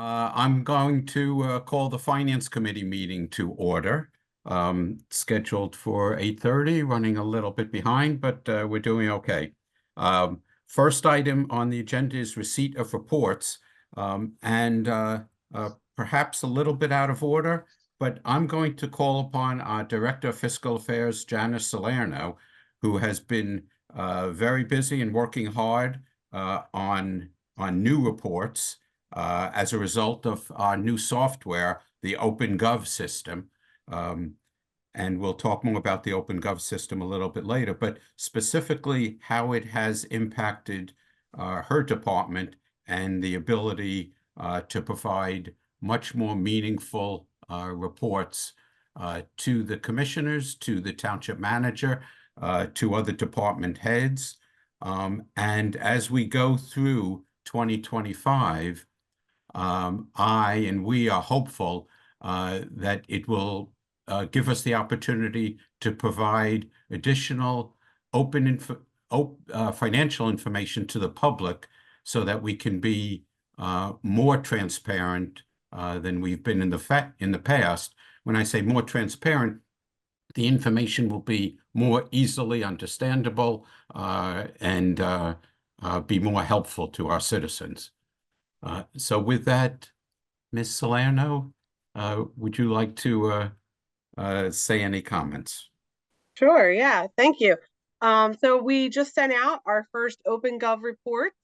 I'm going to call the Finance Committee meeting to order, scheduled for 8:30, running a little bit behind, but we're doing okay. First item on the agenda is receipt of reports, and perhaps a little bit out of order, but I'm going to call upon our Director of Fiscal Affairs, Janice Salerno, who has been very busy and working hard on new reports as a result of our new software, the OpenGov system. And we'll talk more about the OpenGov system a little bit later, but specifically how it has impacted her department and the ability to provide much more meaningful reports to the commissioners, to the township manager, to other department heads. And as we go through 2025, I and we are hopeful that it will give us the opportunity to provide additional financial information to the public so that we can be more transparent than we've been in the past. When I say more transparent, the information will be more easily understandable and be more helpful to our citizens. So with that, Ms. Salerno, would you like to say any comments? Sure, yeah, thank you. So we just sent out our first OpenGov reports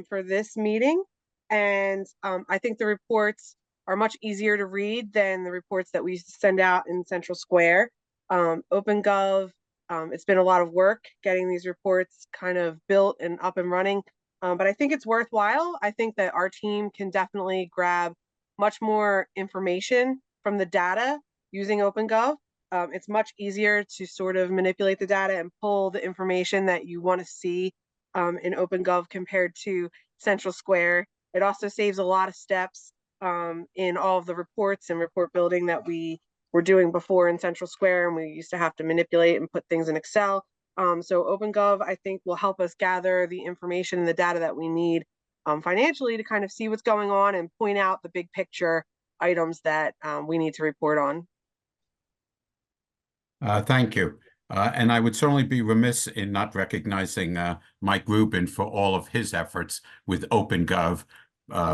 for this meeting, and I think the reports are much easier to read than the reports that we send out in Central Square. OpenGov, it's been a lot of work getting these reports kind of built and up and running, but I think it's worthwhile. I think that our team can definitely grab much more information from the data using OpenGov. It's much easier to sort of manipulate the data and pull the information that you want to see in OpenGov compared to Central Square. It also saves a lot of steps in all of the reports and report building that we were doing before in Central Square, and we used to have to manipulate and put things in Excel. So OpenGov, I think, will help us gather the information and the data that we need financially to kind of see what's going on and point out the big picture items that we need to report on. Thank you. And I would certainly be remiss in not recognizing Mike Rubin for all of his efforts with OpenGov,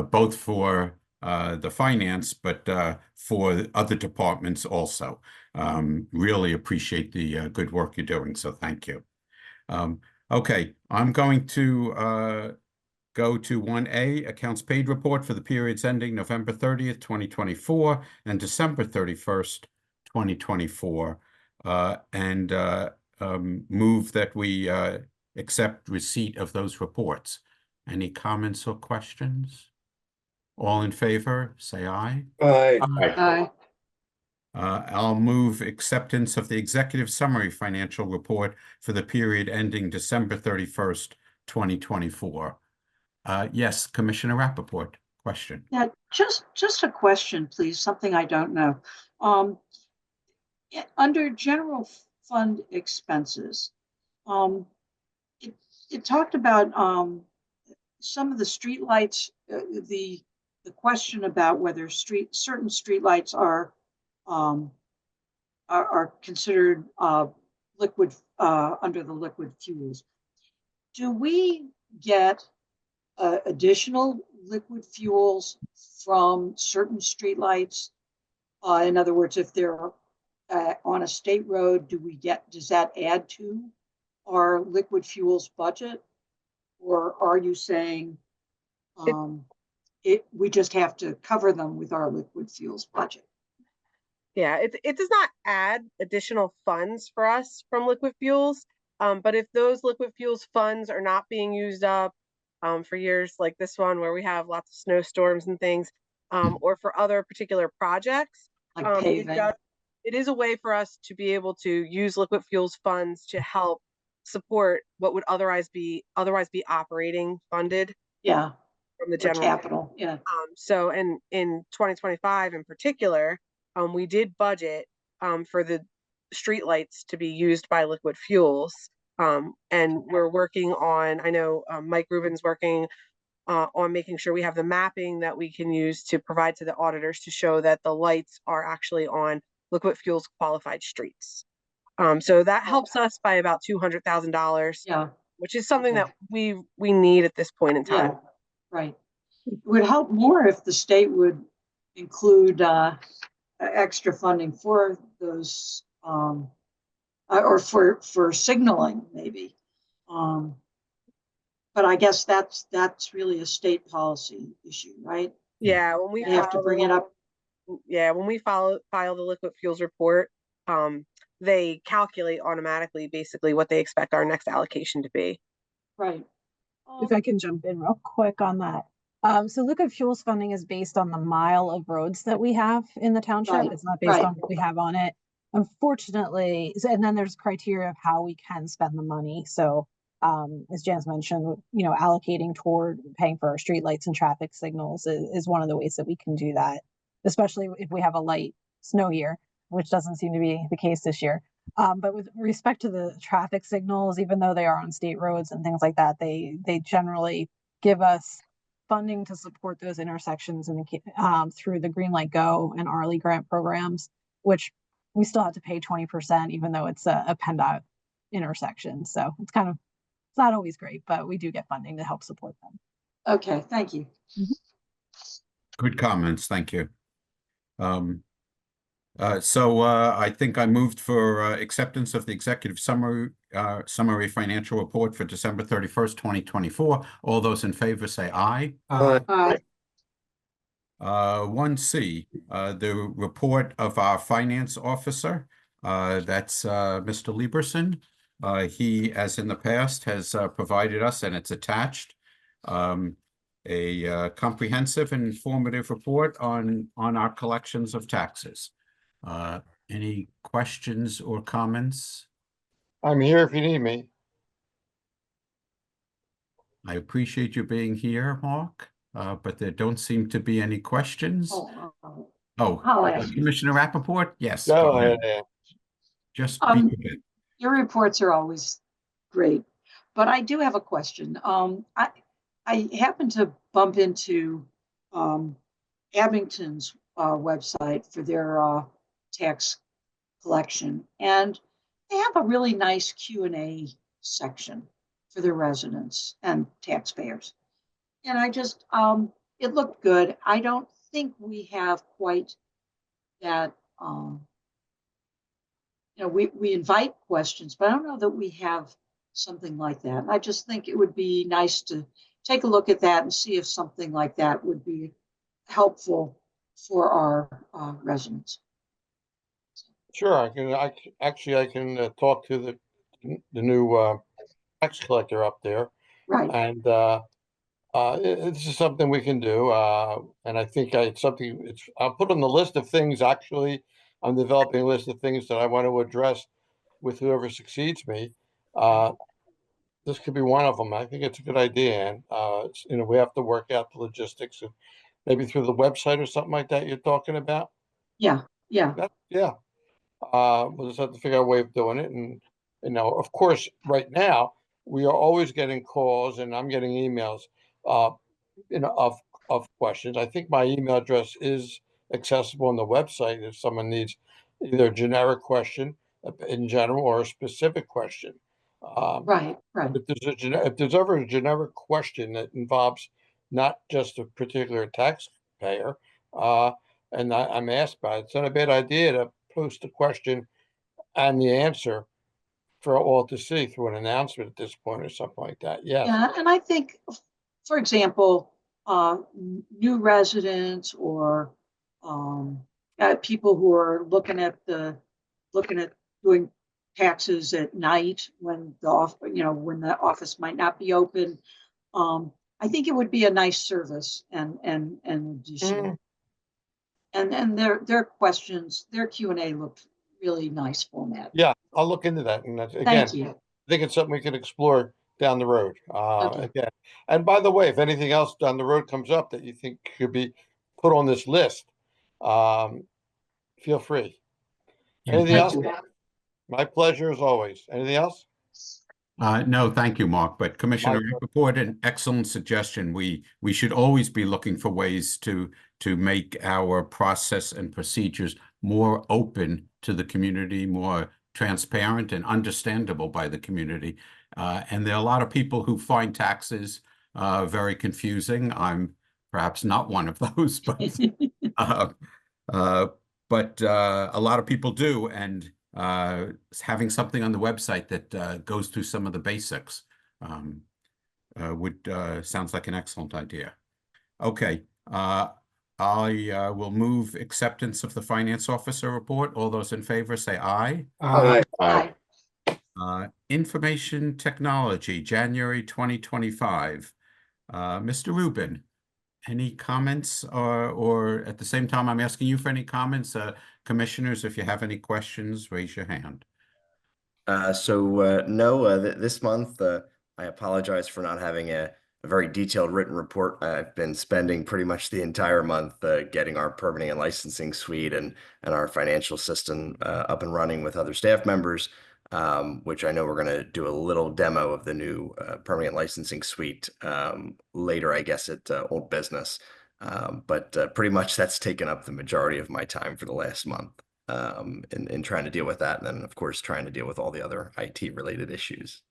both for the finance, but for other departments also. Really appreciate the good work you're doing, so thank you. Okay, I'm going to go to 1A, Accounts Paid Report for the periods ending November 30th, 2024 and December 31st, 2024. And move that we accept receipt of those reports. Any comments or questions? All in favor, say aye. Aye. Aye. I'll move acceptance of the Executive Summary Financial Report for the period ending December 31st, 2024. Yes, Commissioner Rappaport, question. Yeah, just a question, please, something I don't know. Under general fund expenses, it talked about some of the street lights, the question about whether certain street lights are considered liquid under the liquid fuels. Do we get additional liquid fuels from certain street lights? In other words, if they're on a state road, does that add to our liquid fuels budget? Or are you saying we just have to cover them with our liquid fuels budget? Yeah, it does not add additional funds for us from liquid fuels. But if those liquid fuels funds are not being used up for years like this one, where we have lots of snowstorms and things, or for other particular projects, like paving. It is a way for us to be able to use liquid fuels funds to help support what would otherwise be operating funded. Yeah, from the general capital. Yeah. So in 2025 in particular, we did budget for the streetlights to be used by liquid fuels, and we're working on. I know Mike Rubin's working on making sure we have the mapping that we can use to provide to the auditors to show that the lights are actually on liquid fuels qualified streets. So that helps us by about $200,000, Yeah, which is something okay. that we need at this point in time. Yeah, right. It would help more if the state would include extra funding for those or for signaling maybe. But I guess that's really a state policy issue, right? Yeah, when we They have to bring it up. when we file the liquid fuels report, they calculate automatically basically what they expect our next allocation to be. Right. If I can jump in real quick on that. So liquid fuels funding is based on the mile of roads that we have in the township. Right, It's not based right. on what we have on it. Unfortunately, and then there's criteria of how we can spend the money. So as Jan's mentioned, allocating toward paying for our streetlights and traffic signals is one of the ways that we can do that, especially if we have a light snow year, which doesn't seem to be the case this year. But with respect to the traffic signals, even though they are on state roads and things like that, they generally give us funding to support those intersections and through the Green Light Go and Arlie grant programs, which we still have to pay 20%, even though it's a PennDOT intersection. So it's not always great, but we do get funding to help support them. Okay, thank you. Good comments. Thank you. So I think I moved for acceptance of the executive summary financial report for December 31st, 2024. All those in favor say aye. Aye. 1C, the report of our finance officer. That's Mr. Lieberson. He, as in the past, has provided us, and it's attached, a comprehensive and informative report on our collections of taxes. Any questions or comments? I'm here if you need me. I appreciate you being here, Mark, but there don't seem to be any questions. Commissioner Rappaport? Yes. Go ahead. Just be your reports are always great, but I do have a question. I happened to bump into Abington's website for their tax collection, and they have a really nice Q&A section for their residents and taxpayers. And I just, it looked good. I don't think we have quite that, we invite questions, but I don't know that we have something like that. And I just think it would be nice to take a look at that and see if something like that would be helpful for our residents. Sure, I can talk to the new tax collector up there. Right. And this is something we can do. And I think I'll put on the list of things. Actually, I'm developing a list of things that I want to address with whoever succeeds me. This could be one of them. I think it's a good idea. And, we have to work out the logistics and maybe through the website or something like that you're talking about. Yeah. We'll just have to figure out a way of doing it. And, of course, right now, we are always getting calls and I'm getting emails, of questions. I think my email address is accessible on the website if someone needs either a generic question in general or a specific question. Right. If there's ever a generic question that involves not just a particular taxpayer, and I'm asked by it, it's not a bad idea to post the question and the answer for all to see through an announcement at this point or something like that. Yes. Yeah, and I think, for example, new residents or people who are looking at doing taxes at night when the office might not be open. I think it would be a nice service and addition. And their questions, their Q&A looked really nice format. Yeah, I'll look into that. And again, Thank you. I think it's something we can explore down the road. Okay. Again, and by the way, if anything else down the road comes up that you think could be put on this list, feel free. Anything else? My pleasure as always. Anything else? No, thank you, Mark. But Commissioner Mike, Rappaport, an excellent suggestion. We should always be looking for ways to make our process and procedures more open to the community, more transparent and understandable by the community. And there are a lot of people who find taxes very confusing. I'm perhaps not one of those, uh, uh, but a lot of people do, and having something on the website that goes through some of the basics um, would sounds like an excellent idea. Okay, I will move acceptance of the finance officer report. All those in favor say aye. Aye. Aye. Information technology, January 2025. Mr. Rubin, any comments or at the same time, I'm asking you for any comments. Commissioners, if you have any questions, raise your hand. No, this month, I apologize for not having a very detailed written report. I've been spending pretty much the entire month getting our permitting and licensing suite and our financial system up and running with other staff members, which I know we're going to do a little demo of the new permitting and licensing suite later, I guess, at Old Business. But pretty much that's taken up the majority of my time for the last month. In trying to deal with that. And then, of course, trying to deal with all the other IT related issues.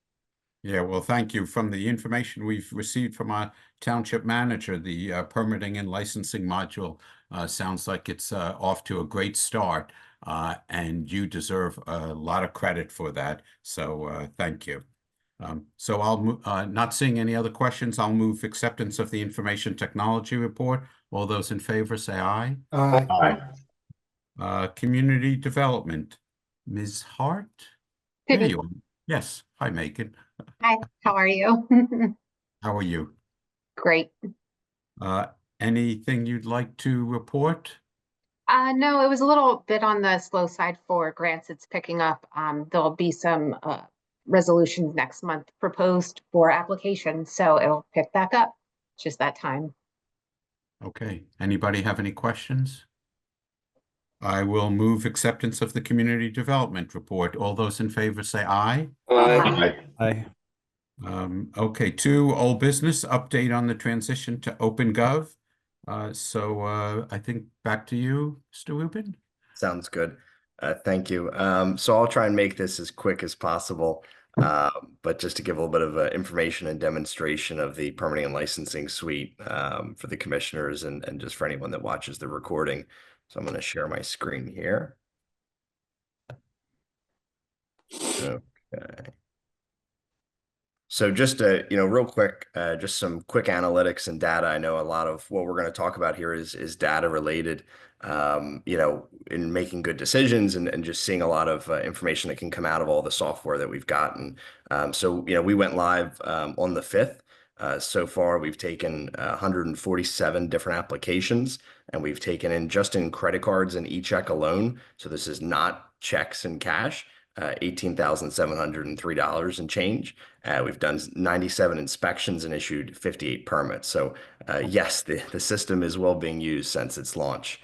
Yeah, well, thank you. From the information we've received from our township manager, the permitting and licensing module sounds like it's off to a great start, and you deserve a lot of credit for that. So thank you. So I'll not seeing any other questions. I'll move acceptance of the information technology report. All those in favor say aye. Aye. Community development, Ms. Hart. Good There evening. you are. Yes. Hi, Megan. Hi, how are you? How are you? Great. Anything you'd like to report? No, it was a little bit on the slow side for grants. It's picking up. There'll be some resolutions next month proposed for applications, so it'll pick back up. Just that time. Okay. Anybody have any questions? I will move acceptance of the community development report. All those in favor say aye. Aye. Okay, 2, old business, update on the transition to OpenGov. So I think back to you, Mr. Rubin. Sounds good. Thank you. So I'll try and make this as quick as possible. But just to give a little bit of information and demonstration of the permitting and licensing suite for the commissioners and just for anyone that watches the recording. So I'm going to share my screen here. Okay. So just real quick, just some quick analytics and data. I know a lot of what we're going to talk about here is data related, in making good decisions and just seeing a lot of information that can come out of all the software that we've gotten. We went live on the 5th. So far, we've taken 147 different applications, and we've taken in just in credit cards and e-check alone. So this is not checks and cash. $18,703 and change. We've done 97 inspections and issued 58 permits. So yes, the system is well being used since its launch.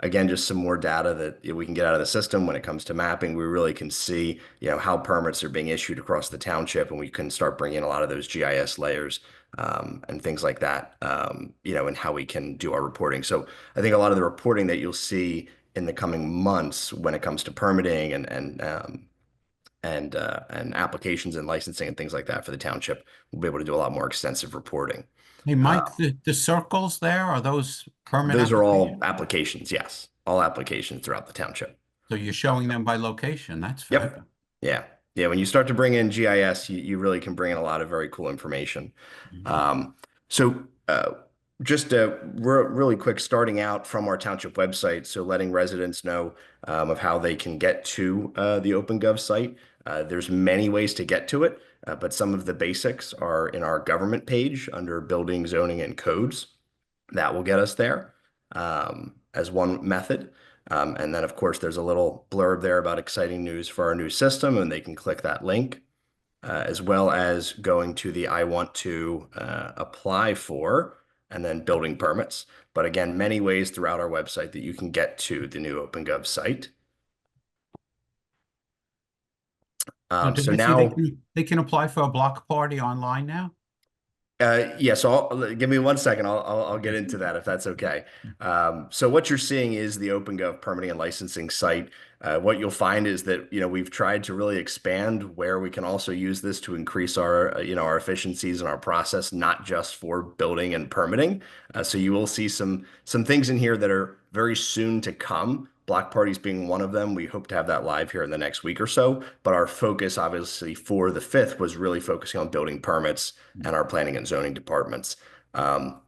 Again, just some more data that we can get out of the system when it comes to mapping. We really can see, how permits are being issued across the township, and we can start bringing in a lot of those GIS layers and things like that, and how we can do our reporting. So I think a lot of the reporting that you'll see in the coming months when it comes to permitting and applications and licensing and things like that for the township, we'll be able to do a lot more extensive reporting. Hey, Mike, the circles there, are those permit Those are all applications? applications, yes. All applications throughout the township. So you're showing them by location. That's fair. Yep. Yeah. Yeah. When you start to bring in GIS, you really can bring in a lot of very cool information. Just really quick, starting out from our township website, so letting residents know of how they can get to the OpenGov site. There's many ways to get to it, but some of the basics are in our government page under building, zoning, and codes. That will get us there as one method. And then, of course, there's a little blurb there about exciting news for our new system, and they can click that link, as well as going to the I want to apply for, and then building permits. But again, many ways throughout our website that you can get to the new OpenGov site. So did So I see they now, can apply for a block party online now? yeah, so give me 1 second. I'll get into that if that's okay. So what you're seeing is the OpenGov permitting and licensing site. What you'll find is that, we've tried to really expand where we can also use this to increase our, our efficiencies and our process, not just for building and permitting. So you will see some things in here that are very soon to come. Block parties being one of them. We hope to have that live here in the next week or so. But our focus, obviously, for the 5th was really focusing on building permits and our planning and zoning departments. Um,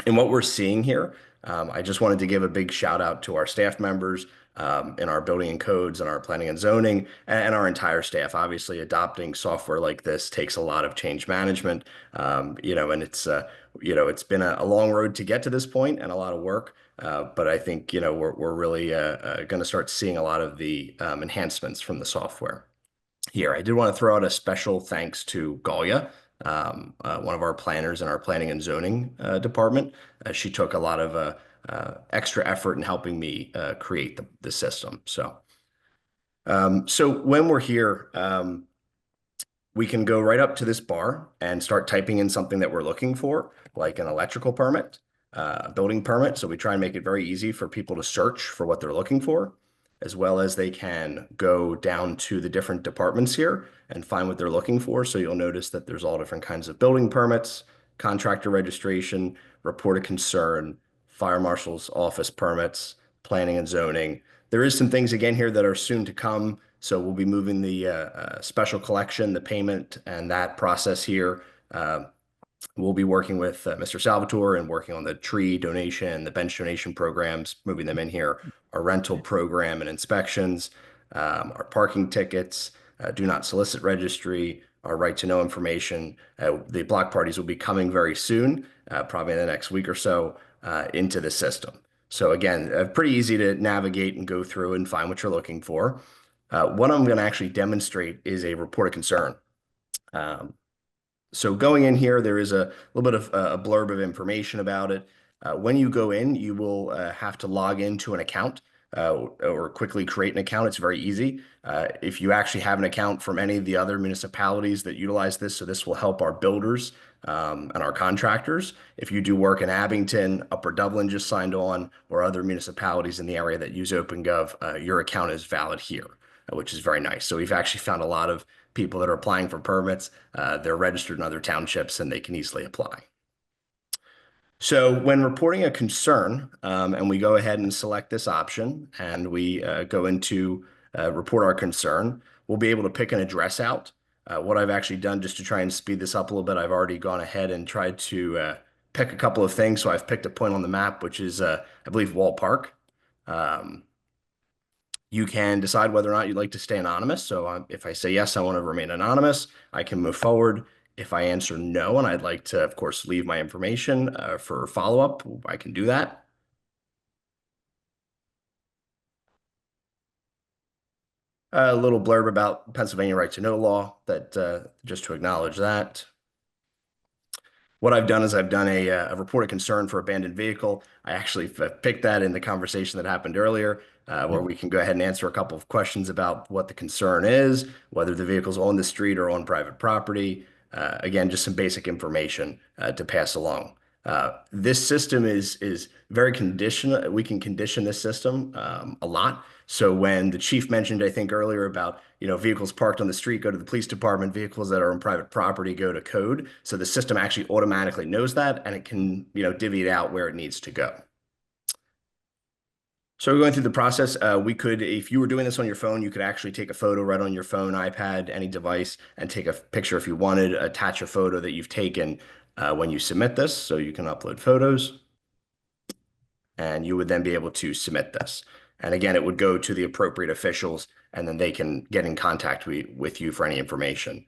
and what we're seeing here, I just wanted to give a big shout out to our staff members in our building and codes and our planning and zoning and our entire staff. Obviously, adopting software like this takes a lot of change management, and it's been a long road to get to this point and a lot of work. But I think, we're really going to start seeing a lot of the enhancements from the software here. I did want to throw out a special thanks to Galia, one of our planners in our planning and zoning department. She took a lot of extra effort in helping me create the system. So when we're here, we can go right up to this bar and start typing in something that we're looking for, like an electrical permit, a building permit. So we try and make it very easy for people to search for what they're looking for, as well as they can go down to the different departments here and find what they're looking for. So you'll notice that there's all different kinds of building permits, contractor registration, report of concern, fire marshal's office permits, planning and zoning. There is some things again here that are soon to come. So we'll be moving the special collection, the payment, and that process here. We'll be working with Mr. Salvatore and working on the tree donation, the bench donation programs, moving them in here, our rental program and inspections, our parking tickets, do not solicit registry, our right to know information. The block parties will be coming very soon, probably in the next week or so, into the system. So again, pretty easy to navigate and go through and find what you're looking for. What I'm going to actually demonstrate is a report of concern. So going in here, there is a little bit of a blurb of information about it. When you go in, you will have to log into an account or quickly create an account. It's very easy. If you actually have an account from any of the other municipalities that utilize this, so this will help our builders and our contractors. If you do work in Abington, Upper Dublin just signed on, or other municipalities in the area that use OpenGov, your account is valid here, which is very nice. So we've actually found a lot of people that are applying for permits. They're registered in other townships and they can easily apply. So when reporting a concern, and we go ahead and select this option and we go into report our concern, we'll be able to pick an address out. What I've actually done just to try and speed this up a little bit, I've already gone ahead and tried to pick a couple of things. So I've picked a point on the map, which is, I believe, Wall Park. You can decide whether or not you'd like to stay anonymous. So if I say yes, I want to remain anonymous, I can move forward. If I answer no, and I'd like to, of course, leave my information for follow-up, I can do that. A little blurb about Pennsylvania right to know law, that just to acknowledge that. What I've done is I've done a report of concern for abandoned vehicle. I actually picked that in the conversation that happened earlier, where we can go ahead and answer a couple of questions about what the concern is, whether the vehicle's on the street or on private property. Again, just some basic information to pass along. This system is very conditional. We can condition this system a lot. So when the chief mentioned, I think earlier about, vehicles parked on the street go to the police department, vehicles that are on private property go to code. So the system actually automatically knows that and it can, divvy it out where it needs to go. So we're going through the process. We could, if you were doing this on your phone, you could actually take a photo right on your phone, iPad, any device, and take a picture if you wanted, attach a photo that you've taken when you submit this. So you can upload photos and you would then be able to submit this. And again, it would go to the appropriate officials and then they can get in contact with you for any information.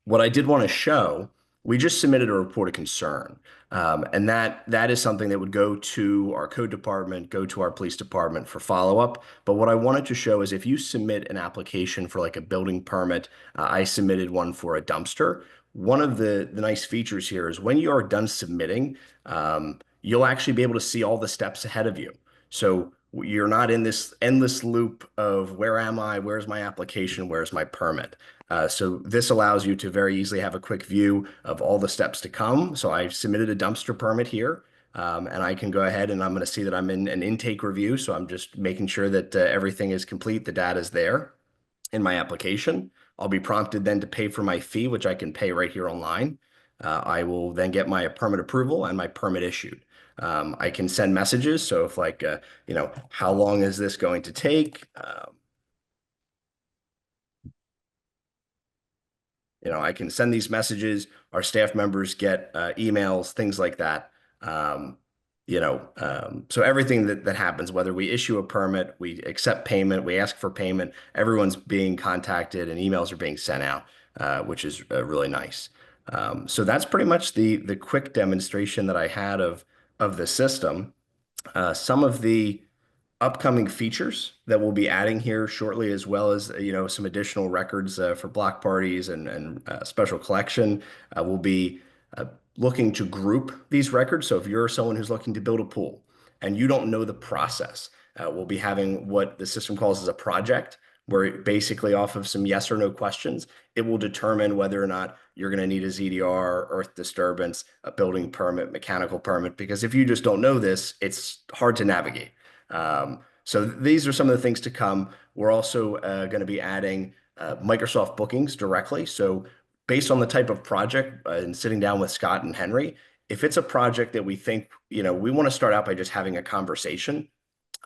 What I did want to show, we just submitted a report of concern. And that is something that would go to our code department, go to our police department for follow-up. But what I wanted to show is if you submit an application for like a building permit, I submitted one for a dumpster. One of the nice features here is when you are done submitting, you'll actually be able to see all the steps ahead of you. So you're not in this endless loop of where am I, where's my application, where's my permit. So this allows you to very easily have a quick view of all the steps to come. So I've submitted a dumpster permit here, and I can go ahead and I'm going to see that I'm in an intake review. So I'm just making sure that everything is complete, the data is there in my application. I'll be prompted then to pay for my fee, which I can pay right here online. I will then get my permit approval and my permit issued. I can send messages. So if like, how long is this going to take? I can send these messages. Our staff members get emails, things like that. So everything that happens, whether we issue a permit, we accept payment, we ask for payment, everyone's being contacted and emails are being sent out, which is really nice. So that's pretty much the quick demonstration that I had of the system. Some of the upcoming features that we'll be adding here shortly, as well as some additional records for block parties and special collection. We'll be looking to group these records. So if you're someone who's looking to build a pool and you don't know the process, we'll be having what the system calls as a project, where it basically off of some yes or no questions, it will determine whether or not you're going to need a ZDR, earth disturbance, a building permit, mechanical permit, because if you just don't know this, it's hard to navigate. So these are some of the things to come. We're also going to be adding Microsoft bookings directly. So based on the type of project and sitting down with Scott and Henry, if it's a project that we think, we want to start out by just having a conversation,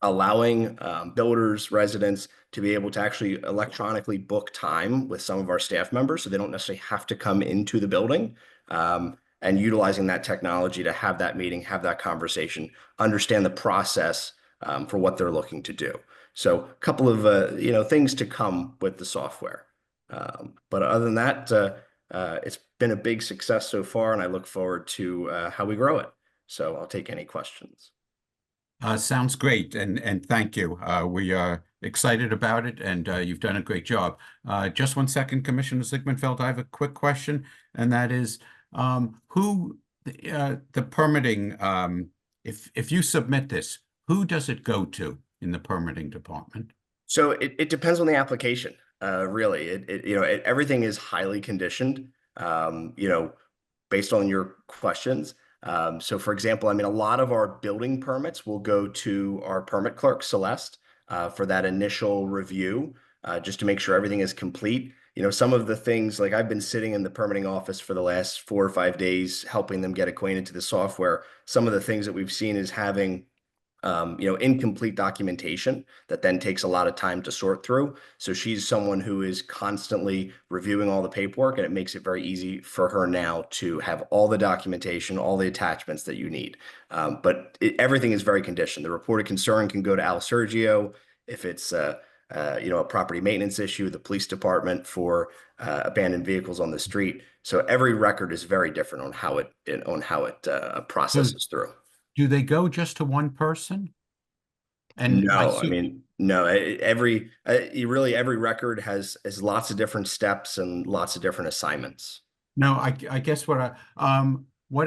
allowing builders, residents to be able to actually electronically book time with some of our staff members so they don't necessarily have to come into the building, and utilizing that technology to have that meeting, have that conversation, understand the process for what they're looking to do. So a couple of things to come with the software. But other than that, it's been a big success so far, and I look forward to how we grow it. So I'll take any questions. Sounds great, and thank you. We are excited about it, and you've done a great job. Just 1 second, Commissioner Ziegmanfeld, I have a quick question, and that is, who the permitting, if you submit this, who does it go to in the permitting department? So it depends on the application. Really, everything is highly conditioned, based on your questions. So for example, a lot of our building permits will go to our permit clerk, Celeste, for that initial review, just to make sure everything is complete. Some of the things, like I've been sitting in the permitting office for the last 4 or 5 days, helping them get acquainted to the software. Some of the things that we've seen is having incomplete documentation that then takes a lot of time to sort through. So she's someone who is constantly reviewing all the paperwork, and it makes it very easy for her now to have all the documentation, all the attachments that you need. But everything is very conditioned. The report of concern can go to Al Sergio if it's a property maintenance issue, the police department for abandoned vehicles on the street. So every record is very different on how it processes through. Do they go just to one person? And no, no. Every record has lots of different steps and lots of different assignments. No, I guess what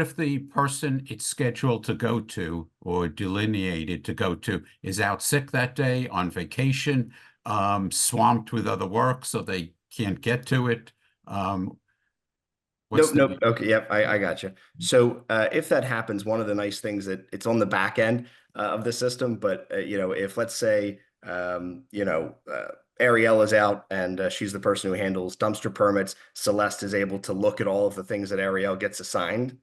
if the person it's scheduled to go to or delineated to go to is out sick that day, on vacation, swamped with other work, so they can't get to it? Nope. Okay. Yep. I got you. So if that happens, one of the nice things that it's on the back end of the system, but if let's say Ariel is out and she's the person who handles dumpster permits, Celeste is able to look at all of the things that Ariel gets assigned,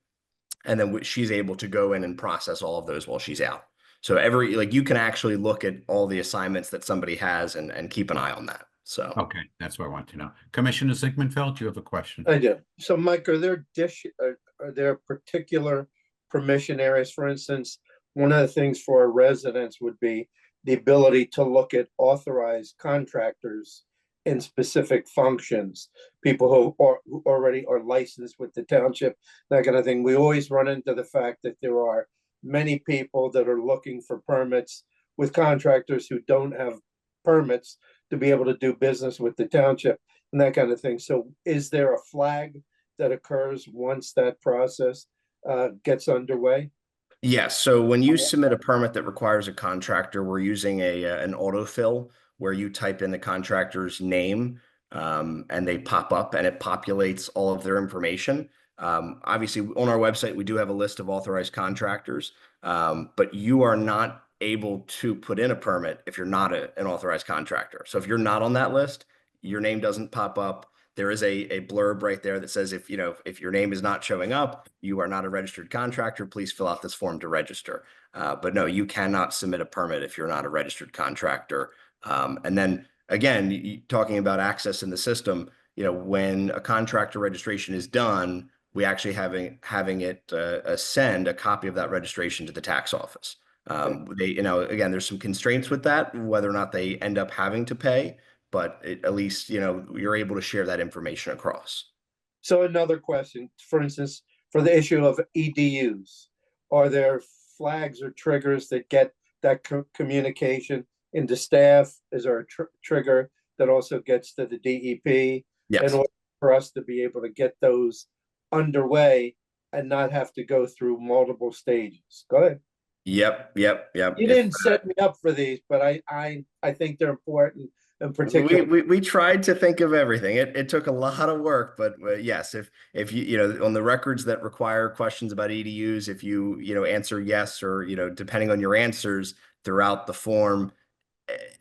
and then she's able to go in and process all of those while she's out. So you can actually look at all the assignments that somebody has and keep an eye on that. So okay, that's what I want to know. Commissioner Ziegmanfeld, you have a question? I do. So, Mike, are there particular permission areas? For instance, one of the things for our residents would be the ability to look at authorized contractors in specific functions, people who already are licensed with the township, that kind of thing. We always run into the fact that there are many people that are looking for permits with contractors who don't have permits to be able to do business with the township and that kind of thing. So is there a flag that occurs once that process gets underway? Yes. So when you submit a permit that requires a contractor, we're using an autofill where you type in the contractor's name and they pop up and it populates all of their information. Obviously, on our website, we do have a list of authorized contractors, but you are not able to put in a permit if you're not an authorized contractor. So if you're not on that list, your name doesn't pop up. There is a blurb right there that says if if your name is not showing up, you are not a registered contractor. Please fill out this form to register. But no, you cannot submit a permit if you're not a registered contractor. And then again, talking about access in the system, when a contractor registration is done, we actually having it send a copy of that registration to the tax office. Again, there's some constraints with that, whether or not they end up having to pay, but at least, you're able to share that information across. So another question, for instance, for the issue of EDUs, are there flags or triggers that get that communication into staff? Is there a trigger that also gets to the DEP? Yes. In order for us to be able to get those underway and not have to go through multiple stages? Go ahead. Yep. You didn't set me up for these, but I think they're important. In particular, we tried to think of everything. It took a lot of work, but yes, if you on the records that require questions about EDUs, if you answer yes, or depending on your answers throughout the form,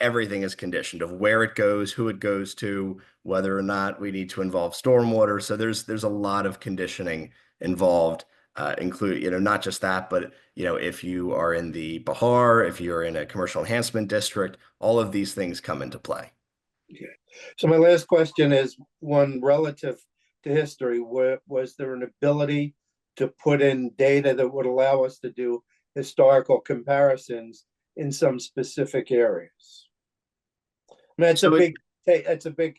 everything is conditioned of where it goes, who it goes to, whether or not we need to involve stormwater. So there's a lot of conditioning involved, include not just that, but if you are in the Bahar, if you're in a commercial enhancement district, all of these things come into play. Okay. So my last question is one relative to history. Was there an ability to put in data that would allow us to do historical comparisons in some specific areas? I mean, it's a big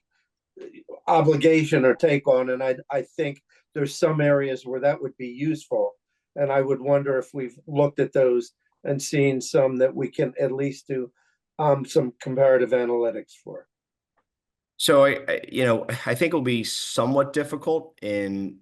obligation or take on, and I think there's some areas where that would be useful, and I would wonder if we've looked at those and seen some that we can at least do some comparative analytics for. So I think it'll be somewhat difficult in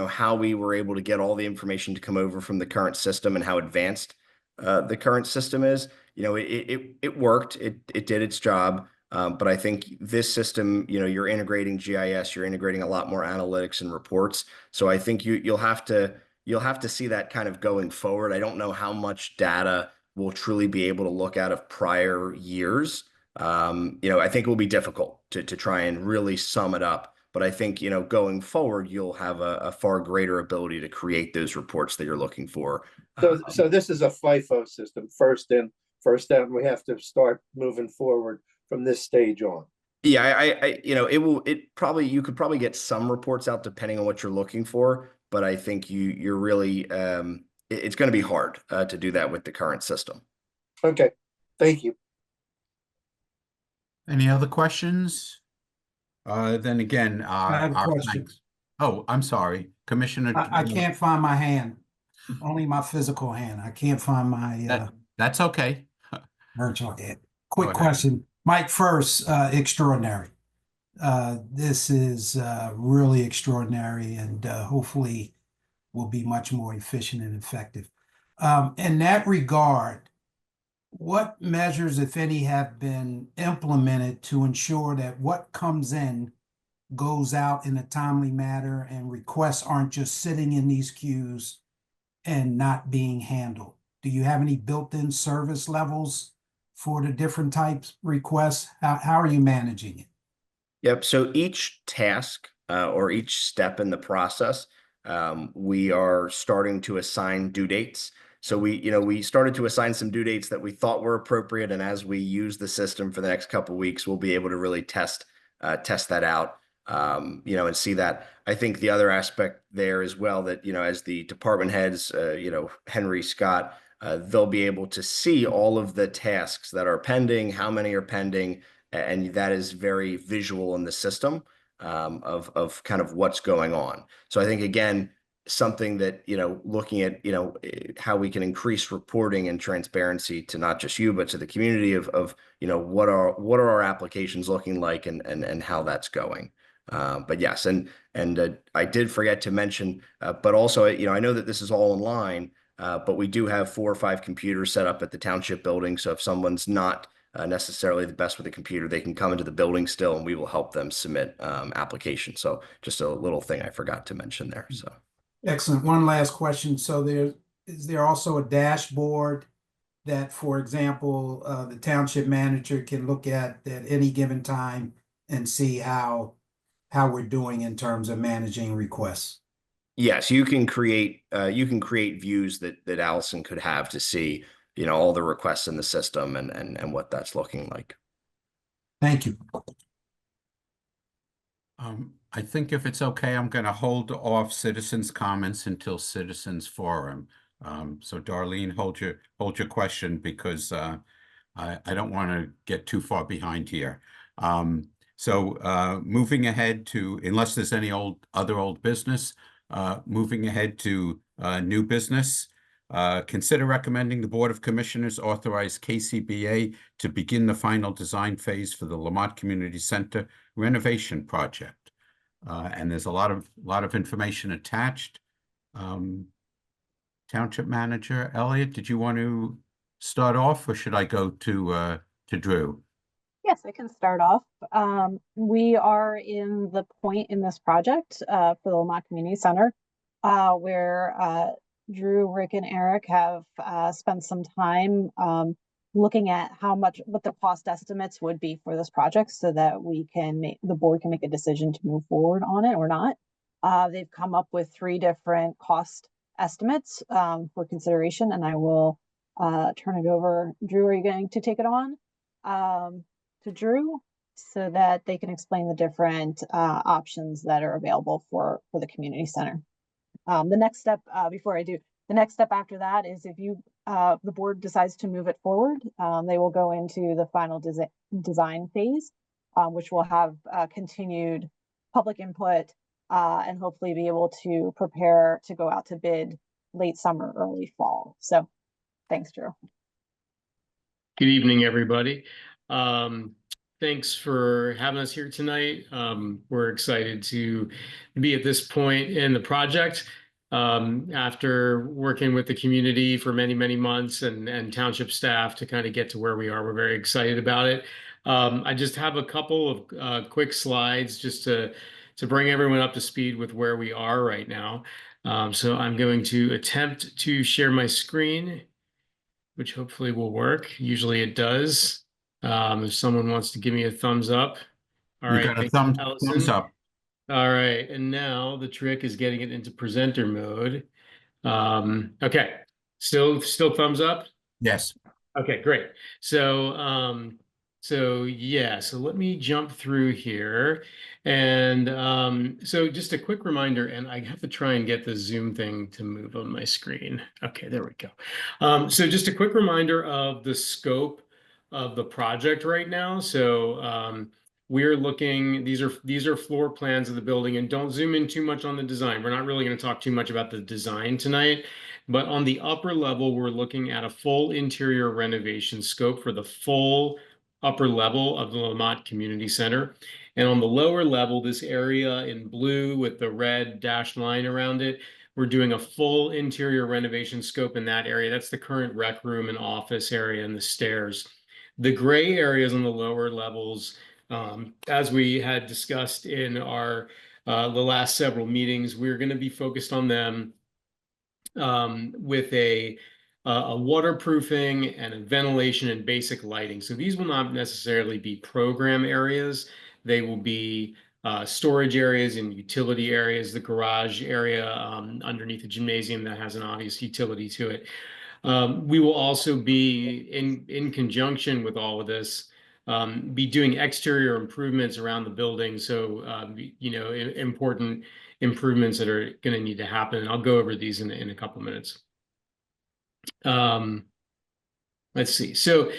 how we were able to get all the information to come over from the current system and how advanced the current system is. It worked. It did its job. But I think this system, you're integrating GIS, you're integrating a lot more analytics and reports. So I think you'll have to see that kind of going forward. I don't know how much data we'll truly be able to look at of prior years. I think it will be difficult to try and really sum it up. But I think, going forward, you'll have a far greater ability to create those reports that you're looking for. So this is a FIFO system, first in, first out, and we have to start moving forward from this stage on. Yeah, you could probably get some reports out depending on what you're looking for, but I think you're really, it's going to be hard to do that with the current system. Okay, thank you. Any other questions? Then again, I have a our question. thanks. Oh, I'm sorry, Commissioner. I can't find my hand, only my physical hand. I can't find my That's okay. virtual hand. Quick ahead. question. Mike, first, extraordinary. This is really extraordinary, and hopefully will be much more efficient and effective. In that regard, what measures, if any, have been implemented to ensure that what comes in goes out in a timely manner and requests aren't just sitting in these queues and not being handled? Do you have any built-in service levels for the different types requests? How are you managing it? Yep. So each task or each step in the process, we are starting to assign due dates. So we started to assign some due dates that we thought were appropriate, and as we use the system for the next couple of weeks, we'll be able to really test that out, and see that. I think the other aspect there as well, that as the department heads, Henry, Scott, they'll be able to see all of the tasks that are pending, how many are pending, and that is very visual in the system of kind of what's going on. So I think, again, something that, looking at, how we can increase reporting and transparency to not just you, but to the community of what are our applications looking like and how that's going. But yes, and I did forget to mention, but also, I know that this is all online. but we do have 4 or 5 computers set up at the township building. So if someone's not necessarily the best with a computer, they can come into the building still, and we will help them submit applications. So just a little thing I forgot to mention there. So Excellent. One last question. So is there also a dashboard that, for example, the township manager can look at any given time and see how we're doing in terms of managing requests? yes, you can create views that Allison could have to see, all the requests in the system and what that's looking like. Thank you. I think if it's okay, I'm going to hold off citizens' comments until citizens' forum. So Darlene, hold your question, because I don't want to get too far behind here. So moving ahead to, unless there's any other old business, moving ahead to new business. Consider recommending the Board of Commissioners authorize KCBA to begin the final design phase for the Mott Community Center renovation project. And there's a lot of information attached. Township Manager Elliott, did you want to start off, or should I go to Drew? Yes, I can start off. We are in the point in this project for the Mott Community Center where Drew, Rick, and Eric have spent some time looking at what the cost estimates would be for this project, so that the board can make a decision to move forward on it or not. They've come up with 3 different cost estimates for consideration, and I will turn it over. Drew, are you going to take it on to Drew so that they can explain the different options that are available for the community center? The next step, before I do, the next step after that is if the board decides to move it forward, they will go into the final design phase, which will have continued public input and hopefully be able to prepare to go out to bid late summer, early fall. So thanks, Drew. Good evening, everybody. Thanks for having us here tonight. We're excited to be at this point in the project. After working with the community for many, many months and township staff to kind of get to where we are, we're very excited about it. I just have a couple of quick slides just to bring everyone up to speed with where we are right now. So I'm going to attempt to share my screen, which hopefully will work. Usually it does. If someone wants to give me a thumbs up. All right, got a thumbs up. All right, and now the trick is getting it into presenter mode. Okay, still thumbs up? Yes. Okay, great. So yeah, so let me jump through here. And so just a quick reminder, and I have to try and get the Zoom thing to move on my screen. Okay, there we go. So just a quick reminder of the scope of the project right now. So we're looking, these are floor plans of the building, and don't zoom in too much on the design. We're not really going to talk too much about the design tonight. But on the upper level, we're looking at a full interior renovation scope for the full upper level of the Mott Community Center. And on the lower level, this area in blue with the red dashed line around it, we're doing a full interior renovation scope in that area. That's the current rec room and office area and the stairs. The gray areas on the lower levels, as we had discussed in our the last several meetings, we're going to be focused on them with a waterproofing and a ventilation and basic lighting. So these will not necessarily be program areas. They will be storage areas and utility areas, the garage area underneath the gymnasium that has an obvious utility to it. We will also be, in conjunction with all of this, be doing exterior improvements around the building. So, important improvements that are going to need to happen. And I'll go over these in a couple minutes. Let's see. So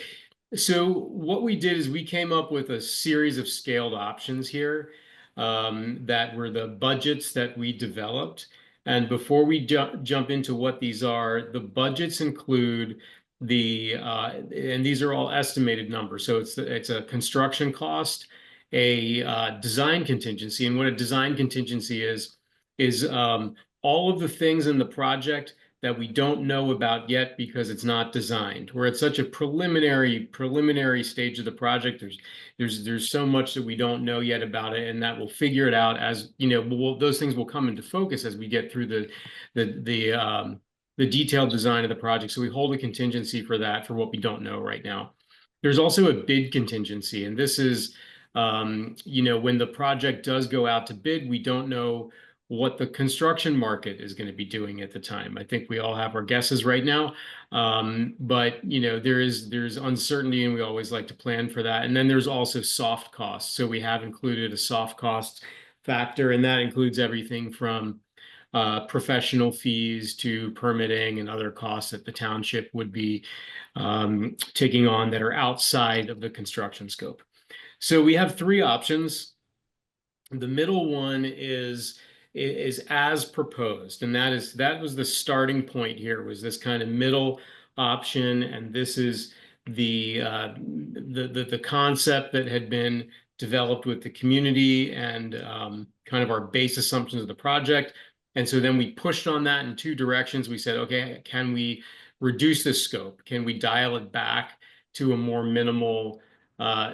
what we did is we came up with a series of scaled options here that were the budgets that we developed. And before we jump into what these are, the budgets include and these are all estimated numbers. So it's a construction cost, a design contingency. And what a design contingency is all of the things in the project that we don't know about yet because it's not designed. We're at such a preliminary stage of the project. There's so much that we don't know yet about it, and that we'll figure it out as, you know, those things will come into focus as we get through the detailed design of the project. So we hold a contingency for that, for what we don't know right now. There's also a bid contingency, and this is, you know, when the project does go out to bid, we don't know what the construction market is going to be doing at the time. I think we all have our guesses right now, but you know, there's uncertainty, and we always like to plan for that. And then there's also soft costs. So we have included a soft cost factor, and that includes everything from professional fees to permitting and other costs that the township would be taking on that are outside of the construction scope. So we have three options. The middle one is as proposed, and that was the starting point here, was this kind of middle option, and this is the concept that had been developed with the community and kind of our base assumptions of the project. And so then we pushed on that in two directions. We said, okay, can we reduce the scope? Can we dial it back to a more minimal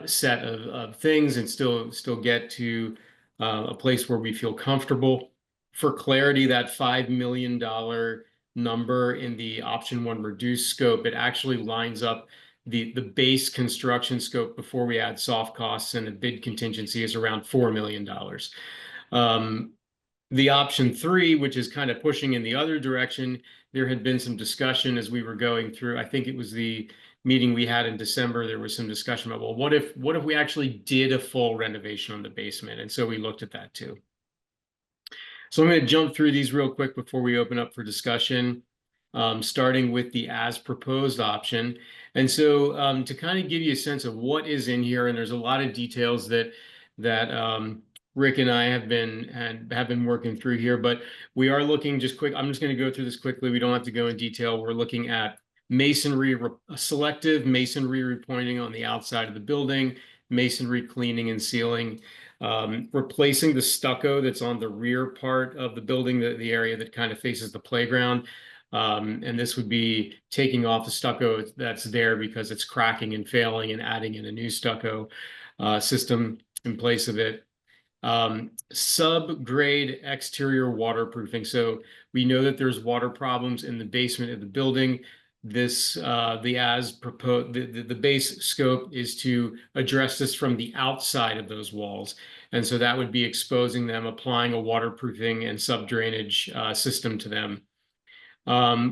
set of things and still get to a place where we feel comfortable? For clarity, that $5 million number in the option one reduced scope, it actually lines up the base construction scope before we add soft costs, and the bid contingency is around $4 million. The option three, which is kind of pushing in the other direction, there had been some discussion as we were going through, I think it was the meeting we had in December, there was some discussion about, well, what if we actually did a full renovation on the basement? And so we looked at that too. So I'm going to jump through these real quick before we open up for discussion, starting with the as proposed option. And so to kind of give you a sense of what is in here, and there's a lot of details that Rick and I have been working through here, but we are looking just quick. I'm just going to go through this quickly. We don't have to go in detail. We're looking at masonry, selective masonry repointing on the outside of the building, masonry cleaning and sealing, replacing the stucco that's on the rear part of the building, the area that kind of faces the playground. And this would be taking off the stucco that's there because it's cracking and failing, and adding in a new stucco system in place of it. Sub-grade exterior waterproofing. So we know that there's water problems in the basement of the building. This the base scope is to address this from the outside of those walls, and so that would be exposing them, applying a waterproofing and sub-drainage system to them.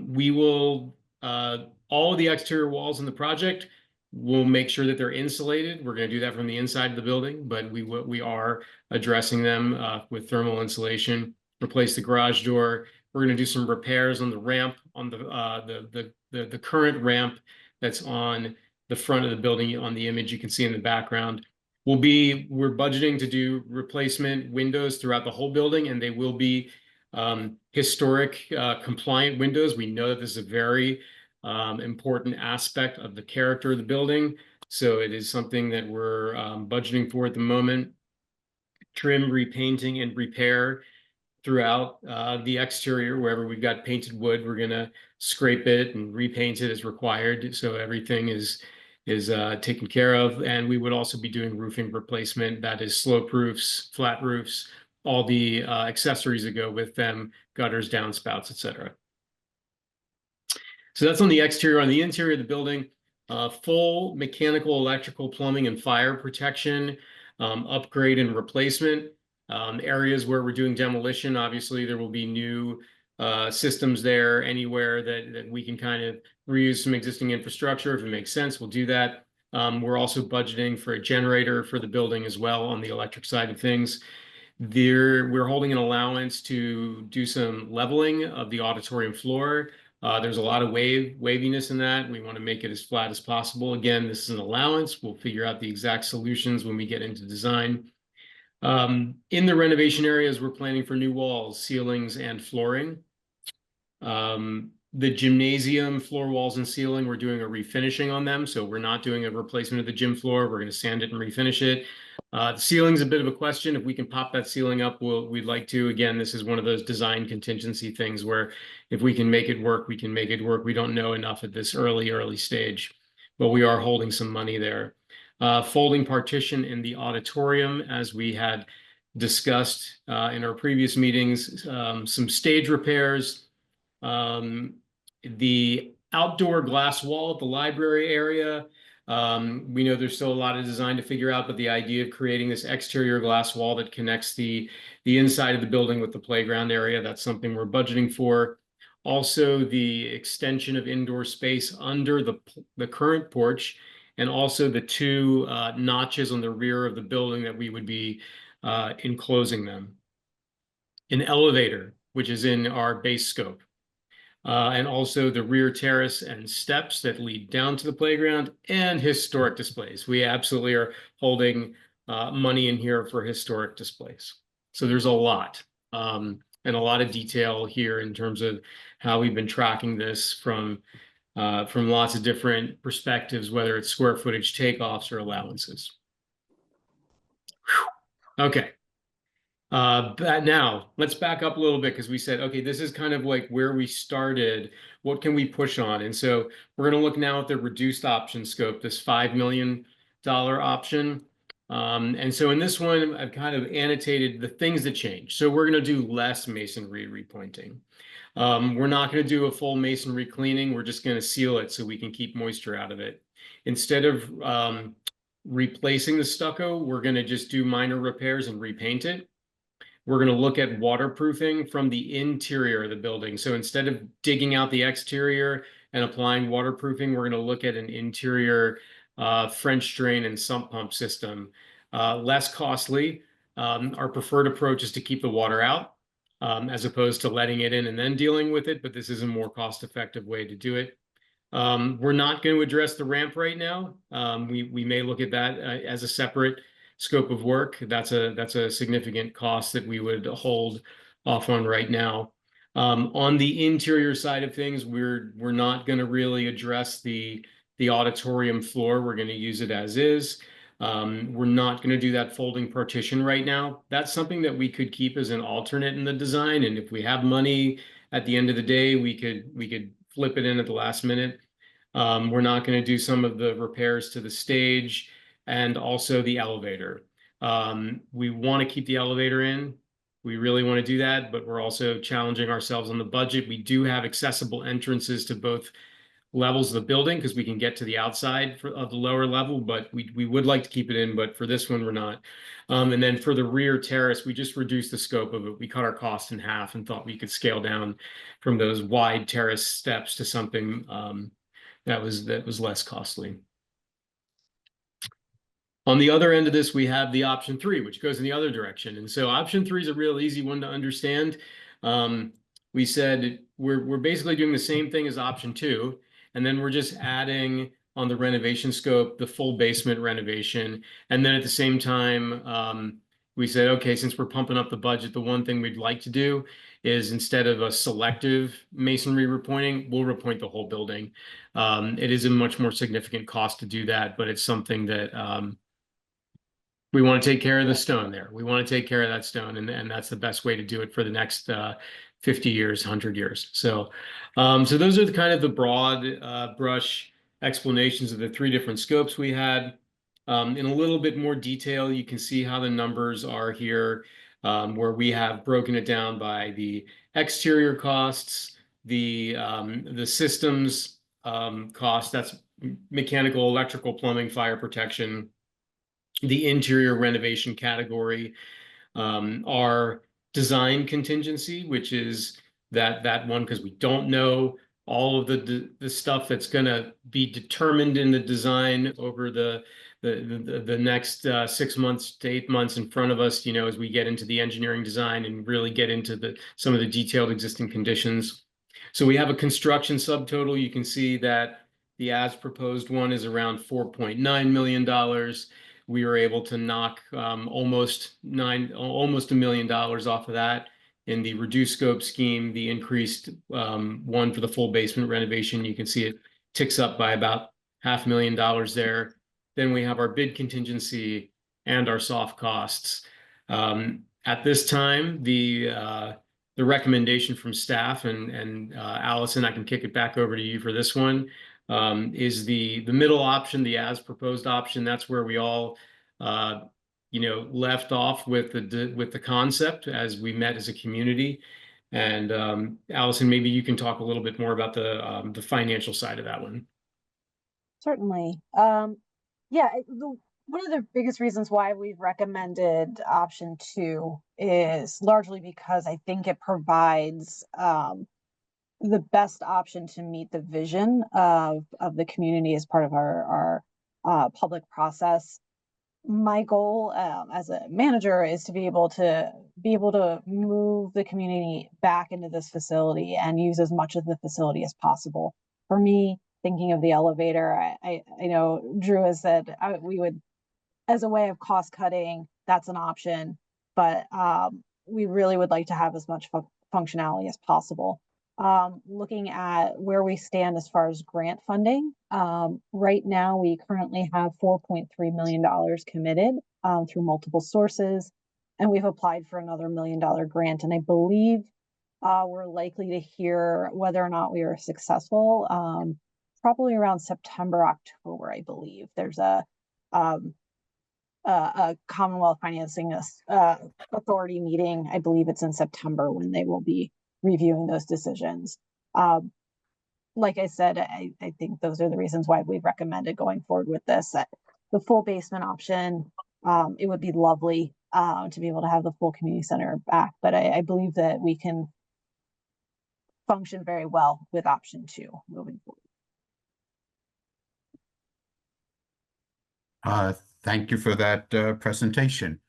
We will all of the exterior walls in the project, we'll make sure that they're insulated. We're going to do that from the inside of the building, but we are addressing them with thermal insulation. Replace the garage door. We're going to do some repairs on the ramp, on the current ramp that's on the front of the building. On the image you can see in the background, we're budgeting to do replacement windows throughout the whole building, and they will be historic compliant windows. We know that this is a very important aspect of the character of the building, so it is something that we're budgeting for at the moment. Trim, repainting, and repair throughout the exterior. Wherever we've got painted wood, we're going to scrape it and repaint it as required, so everything is taken care of. And we would also be doing roofing replacement, that is slope roofs, flat roofs, all the accessories that go with them, gutters, downspouts, etc. So that's on the exterior. On the interior of the building, full mechanical, electrical, plumbing, and fire protection, upgrade and replacement. Areas where we're doing demolition, obviously there will be new systems there. Anywhere that we can kind of reuse some existing infrastructure, if it makes sense, we'll do that. We're also budgeting for a generator for the building as well on the electric side of things. We're holding an allowance to do some leveling of the auditorium floor. There's a lot of waviness in that. We want to make it as flat as possible. Again, this is an allowance. We'll figure out the exact solutions when we get into design. In the renovation areas, we're planning for new walls, ceilings, and flooring. The gymnasium floor, walls, and ceiling, we're doing a refinishing on them. So we're not doing a replacement of the gym floor. We're going to sand it and refinish it. The ceiling's a bit of a question. If we can pop that ceiling up, we'd like to. Again, this is one of those design contingency things where if we can make it work, we can make it work. We don't know enough at this early stage, but we are holding some money there. Folding partition in the auditorium, as we had discussed in our previous meetings, some stage repairs. The outdoor glass wall at the library area. We know there's still a lot of design to figure out, but the idea of creating this exterior glass wall that connects the inside of the building with the playground area, that's something we're budgeting for. Also, the extension of indoor space under the current porch, and also the two notches on the rear of the building that we would be enclosing them. An elevator, which is in our base scope. And also the rear terrace and steps that lead down to the playground, and historic displays. We absolutely are holding money in here for historic displays. So there's a lot, and a lot of detail here in terms of how we've been tracking this from lots of different perspectives, whether it's square footage takeoffs or allowances. Whew. Okay. But now let's back up a little bit, because we said, okay, this is kind of like where we started. What can we push on? And so we're going to look now at the reduced option scope, this $5 million option. And so in this one, I've kind of annotated the things that change. So we're going to do less masonry repointing. We're not going to do a full masonry cleaning. We're just going to seal it so we can keep moisture out of it. Instead of replacing the stucco, we're going to just do minor repairs and repaint it. We're going to look at waterproofing from the interior of the building. So instead of digging out the exterior and applying waterproofing, we're going to look at an interior French drain and sump pump system. Less costly. Our preferred approach is to keep the water out as opposed to letting it in and then dealing with it, but this is a more cost-effective way to do it. We're not going to address the ramp right now. We may look at that as a separate scope of work. That's a significant cost that we would hold off on right now. On the interior side of things, we're not going to really address the auditorium floor. We're going to use it as is. We're not going to do that folding partition right now. That's something that we could keep as an alternate in the design, and if we have money at the end of the day, we could flip it in at the last minute. We're not going to do some of the repairs to the stage and also the elevator. We want to keep the elevator in. We really want to do that, but we're also challenging ourselves on the budget. We do have accessible entrances to both levels of the building because we can get to the outside of the lower level, but we would like to keep it in, but for this one, we're not. And then for the rear terrace, we just reduced the scope of it. We cut our cost in half and thought we could scale down from those wide terrace steps to something that was less costly. On the other end of this, we have the option 3, which goes in the other direction. And so option 3 is a real easy one to understand. We said we're basically doing the same thing as option 2, and then we're just adding on the renovation scope the full basement renovation. And then at the same time, we said, okay, since we're pumping up the budget, the one thing we'd like to do is instead of a selective masonry repointing, we'll repoint the whole building. It is a much more significant cost to do that, but it's something that we want to take care of the stone there. We want to take care of that stone, and that's the best way to do it for the next 50 years, 100 years. So those are the kind of the broad brush explanations of the 3 different scopes we had. In a little bit more detail, you can see how the numbers are here, where we have broken it down by the exterior costs, the systems cost, that's mechanical, electrical, plumbing, fire protection, the interior renovation category, our design contingency, which is that one, because we don't know all of the stuff that's going to be determined in the design over the next 6 months to 8 months in front of us, as we get into the engineering design and really get into some of the detailed existing conditions. So we have a construction subtotal. You can see that the as proposed one is around $4.9 million. We were able to knock almost $1 million off of that. In the reduced scope scheme, the increased one for the full basement renovation, you can see it ticks up by about $500,000 there. Then we have our bid contingency and our soft costs. At this time, the recommendation from staff, and Allison, I can kick it back over to you for this one, is the middle option, the as proposed option. That's where we all left off with the concept as we met as a community. And Allison, maybe you can talk a little bit more about the financial side of that one. Certainly. Yeah, one of the biggest reasons why we've recommended option 2 is largely because I think it provides the best option to meet the vision of the community as part of our public process. My goal as a manager is to be able to move the community back into this facility and use as much of the facility as possible. For me, thinking of the elevator, I know Drew has said we would, as a way of cost cutting, that's an option, but we really would like to have as much functionality as possible. Looking at where we stand as far as grant funding, right now we currently have $4.3 million committed through multiple sources, and we've applied for another $1 million grant. And I believe we're likely to hear whether or not we are successful probably around September, October. I believe there's a Commonwealth Financing Authority meeting. I believe it's in September when they will be reviewing those decisions. Like I said, I think those are the reasons why we've recommended going forward with this. The full basement option, it would be lovely to be able to have the full community center back, but I believe that we can function very well with option 2 moving forward. Thank you for that presentation.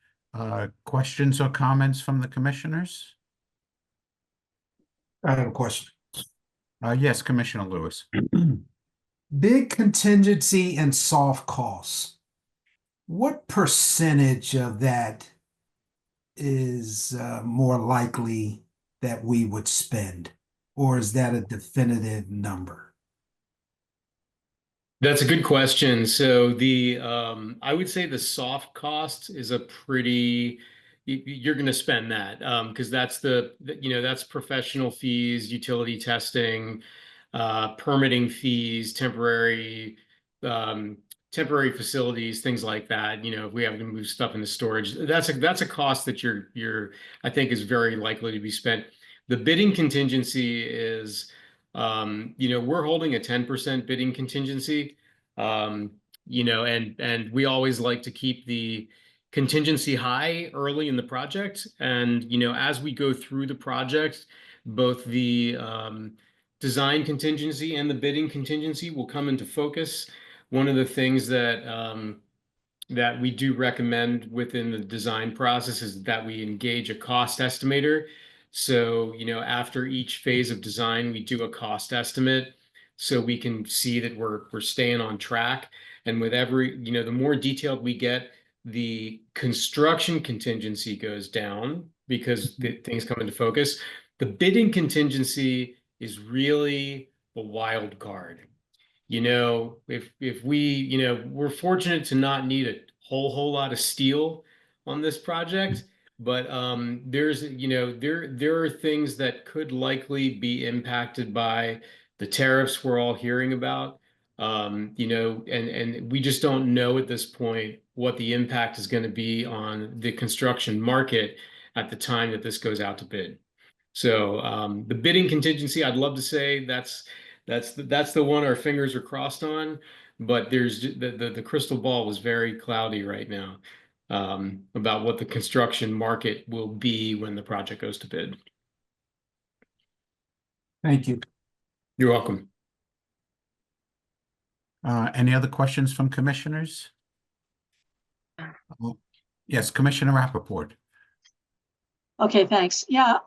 Questions or comments from the commissioners? I have a question. Yes, Commissioner Lewis. Big contingency and soft costs. What percentage of that is more likely that we would spend, or is that a definitive number? That's a good question. So I would say the soft cost is you're going to spend that because that's that's professional fees, utility testing, permitting fees, temporary facilities, things like that. If we have to move stuff into storage, that's a cost that I think is very likely to be spent. The bidding contingency is, we're holding a 10% bidding contingency, and we always like to keep the contingency high early in the project. And, as we go through the project, both the design contingency and the bidding contingency will come into focus. One of the things that we do recommend within the design process is that we engage a cost estimator. So, after each phase of design, we do a cost estimate so we can see that we're staying on track. And with every, the more detailed we get, the construction contingency goes down because things come into focus. The bidding contingency is really the wild card. If we, we're fortunate to not need a whole lot of steel on this project, but there's, there are things that could likely be impacted by the tariffs we're all hearing about. And we just don't know at this point what the impact is going to be on the construction market at the time that this goes out to bid. So the bidding contingency, I'd love to say that's the one our fingers are crossed on, but there's the crystal ball is very cloudy right now about what the construction market will be when the project goes to bid. Thank you. You're welcome. Any other questions from commissioners? Yes, Commissioner Rappaport. Okay, thanks. Yeah,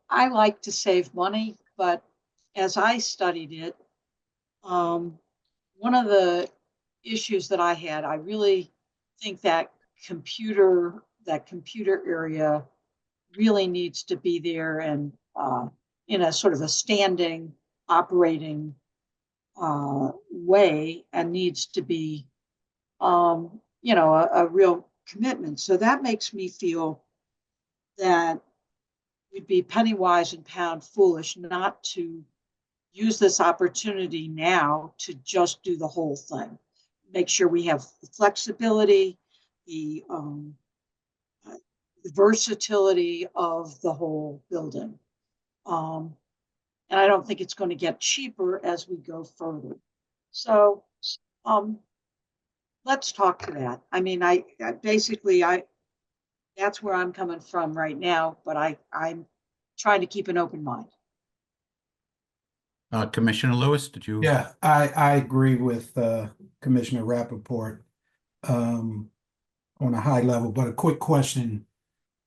I like to save money, but as I studied it, one of the issues that I had, I really think that computer area really needs to be there and in a sort of a standing operating way, and needs to be you know, a real commitment. So that makes me feel that we'd be penny wise and pound foolish not to use this opportunity now to just do the whole thing. Make sure we have the flexibility, the versatility of the whole building. And I don't think it's going to get cheaper as we go further. So let's talk to that. I mean, I basically, that's where I'm coming from right now, but I'm trying to keep an open mind. Commissioner Lewis, did you? Yeah, I agree with Commissioner Rappaport on a high level, but a quick question.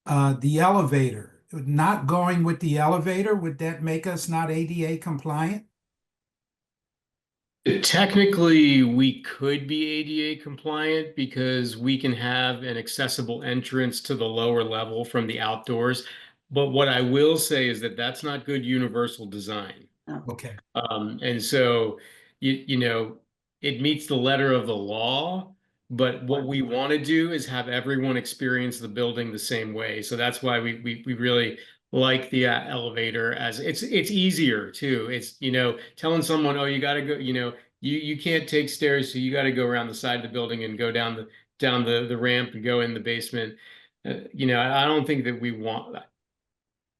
The elevator, not going with the elevator, would that make us not ADA compliant? Technically, we could be ADA compliant because we can have an accessible entrance to the lower level from the outdoors. But what I will say is that that's not good universal design. Okay. And so, you know, it meets the letter of the law, but what we want to do is have everyone experience the building the same way. So that's why we really like the elevator, as it's easier too. It's, you know, telling someone, oh, you got to go, you know, you can't take stairs, so you got to go around the side of the building and go down the ramp and go in the basement. You know, I don't think that we want that.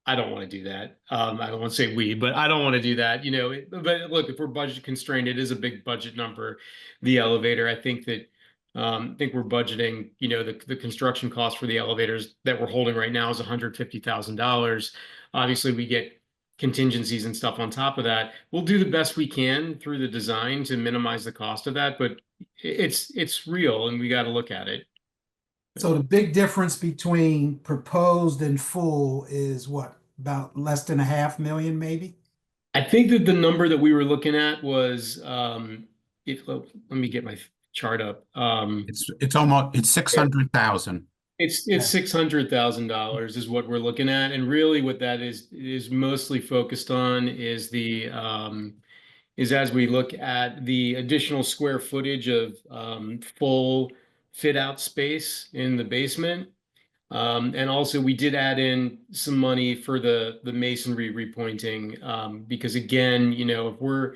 I don't want to do that. I don't want to say we, but I don't want to do that. You know, but look, if we're budget constrained, it is a big budget number. The elevator, I think that we're budgeting. You know, the construction cost for the elevators that we're holding right now is $150,000. Obviously, we get contingencies and stuff on top of that. We'll do the best we can through the design to minimize the cost of that, but it's real, and we got to look at it. So the big difference between proposed and full is what, about less than $500,000 maybe? I think that the number that we were looking at was let me get my chart up. It's 600,000. It's Yeah. $600,000 is what we're looking at, and really what that is mostly focused on is the is as we look at the additional square footage of full fit out space in the basement. And also we did add in some money for the masonry repointing, because again, you know, if we're,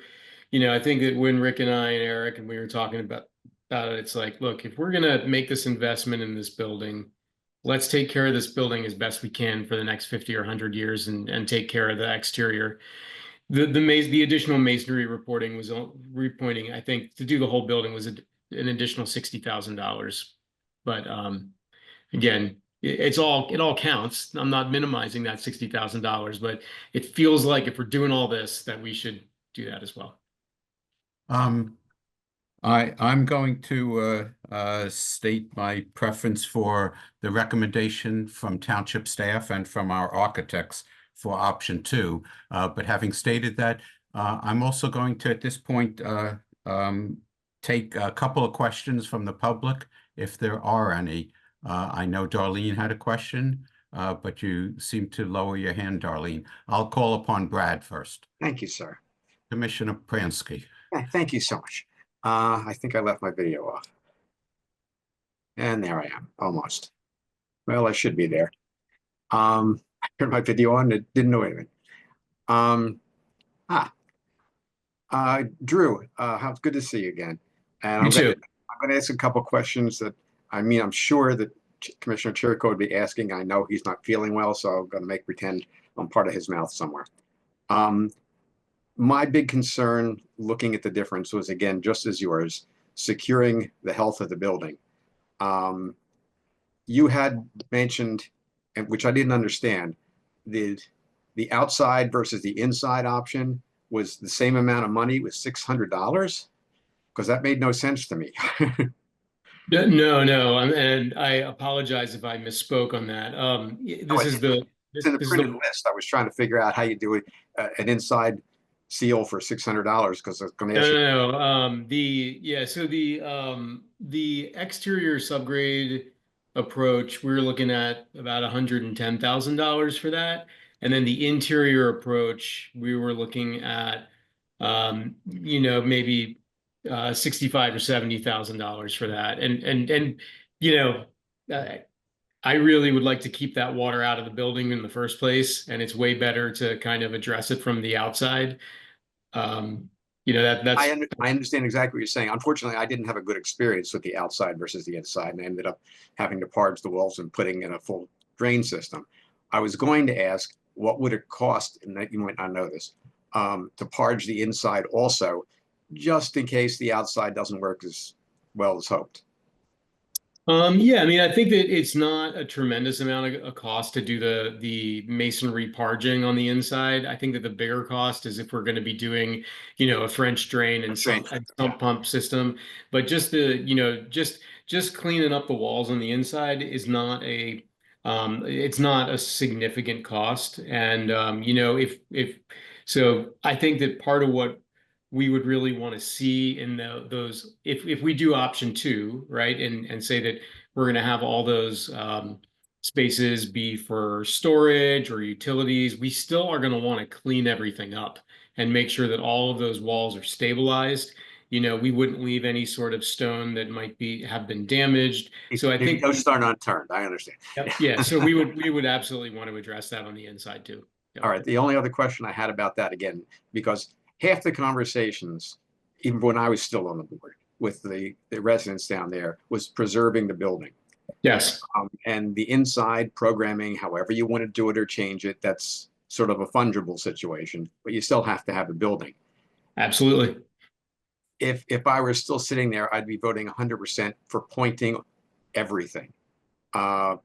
you know, I think that when Rick and I and Eric and we were talking about it, it's like, look, if we're gonna make this investment in this building, let's take care of this building as best we can for the next 50 or 100 years and take care of the exterior. The additional masonry repointing, I think, to do the whole building was an additional $60,000. But again, it all counts. I'm not minimizing that $60,000, but it feels like if we're doing all this, that we should do that as well. I'm going to state my preference for the recommendation from township staff and from our architects for option 2. But having stated that, I'm also going to, at this point, take a couple of questions from the public, if there are any. I know Darlene had a question, but you seem to lower your hand, Darlene. I'll call upon Brad first. Thank you, sir. Commissioner Pransky. Thank you so much. I think I left my video off. And there I am, almost. Well, I should be there. I turned my video on, it didn't know anything. Drew, it's good to see you again. And You too. I'm going to ask a couple questions that, I mean, I'm sure that Commissioner Chirico would be asking. I know he's not feeling well, so I'm going to make pretend I'm part of his mouth somewhere. My big concern looking at the difference was, again, just as yours, securing the health of the building. You had mentioned, and which I didn't understand, the outside versus the inside option was the same amount of money, was $600, because that made no sense to me. No, and I apologize if I misspoke on that. It's in the printed list. I was trying to figure out how you do it, an inside seal for $600, because I was going to ask you. No. So the exterior subgrade approach, we're looking at about $110,000 for that, and then the interior approach, we were looking at, you know, maybe $65,000 or $70,000 for that. And you know, I really would like to keep that water out of the building in the first place, and it's way better to kind of address it from the outside. You know, that's I understand exactly what you're saying. Unfortunately, I didn't have a good experience with the outside versus the inside, and I ended up having to parge the walls and putting in a full drain system. I was going to ask, what would it cost, and that you might not know this, to parge the inside also, just in case the outside doesn't work as well as hoped. Yeah, I mean, I think that it's not a tremendous amount of cost to do the masonry parging on the inside. I think that the bigger cost is if we're going to be doing, you know, a French drain and sump pump system. But just the, you know, just cleaning up the walls on the inside is not a it's not a significant cost. And you know, if so, I think that part of what we would really want to see in those, if we do option 2, right, and say that we're going to have all those spaces be for storage or utilities, we still are going to want to clean everything up and make sure that all of those walls are stabilized. You know, we wouldn't leave any sort of stone that might have been damaged. So I think no stone unturned. I understand. yeah, so we would absolutely want to address that on the inside too. Yep. All right. The only other question I had about that, again, because half the conversations, even when I was still on the board with the residents down there, was preserving the building. Yes. And the inside programming, however you want to do it or change it, that's sort of a fungible situation, but you still have to have a building. Absolutely. If I were still sitting there, I'd be voting 100% for pointing everything,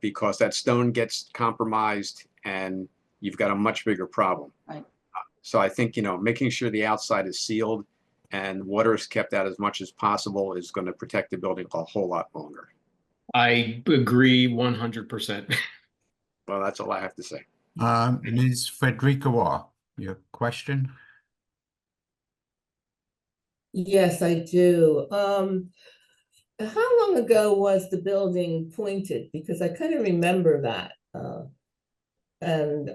because that stone gets compromised and you've got a much bigger problem. Right. So I think, you know, making sure the outside is sealed and water is kept out as much as possible is going to protect the building a whole lot longer. I agree 100%. Well, that's all I have to say. Ms. Frederica, your question? Yes, I do. How long ago was the building pointed? Because I kind of remember that. And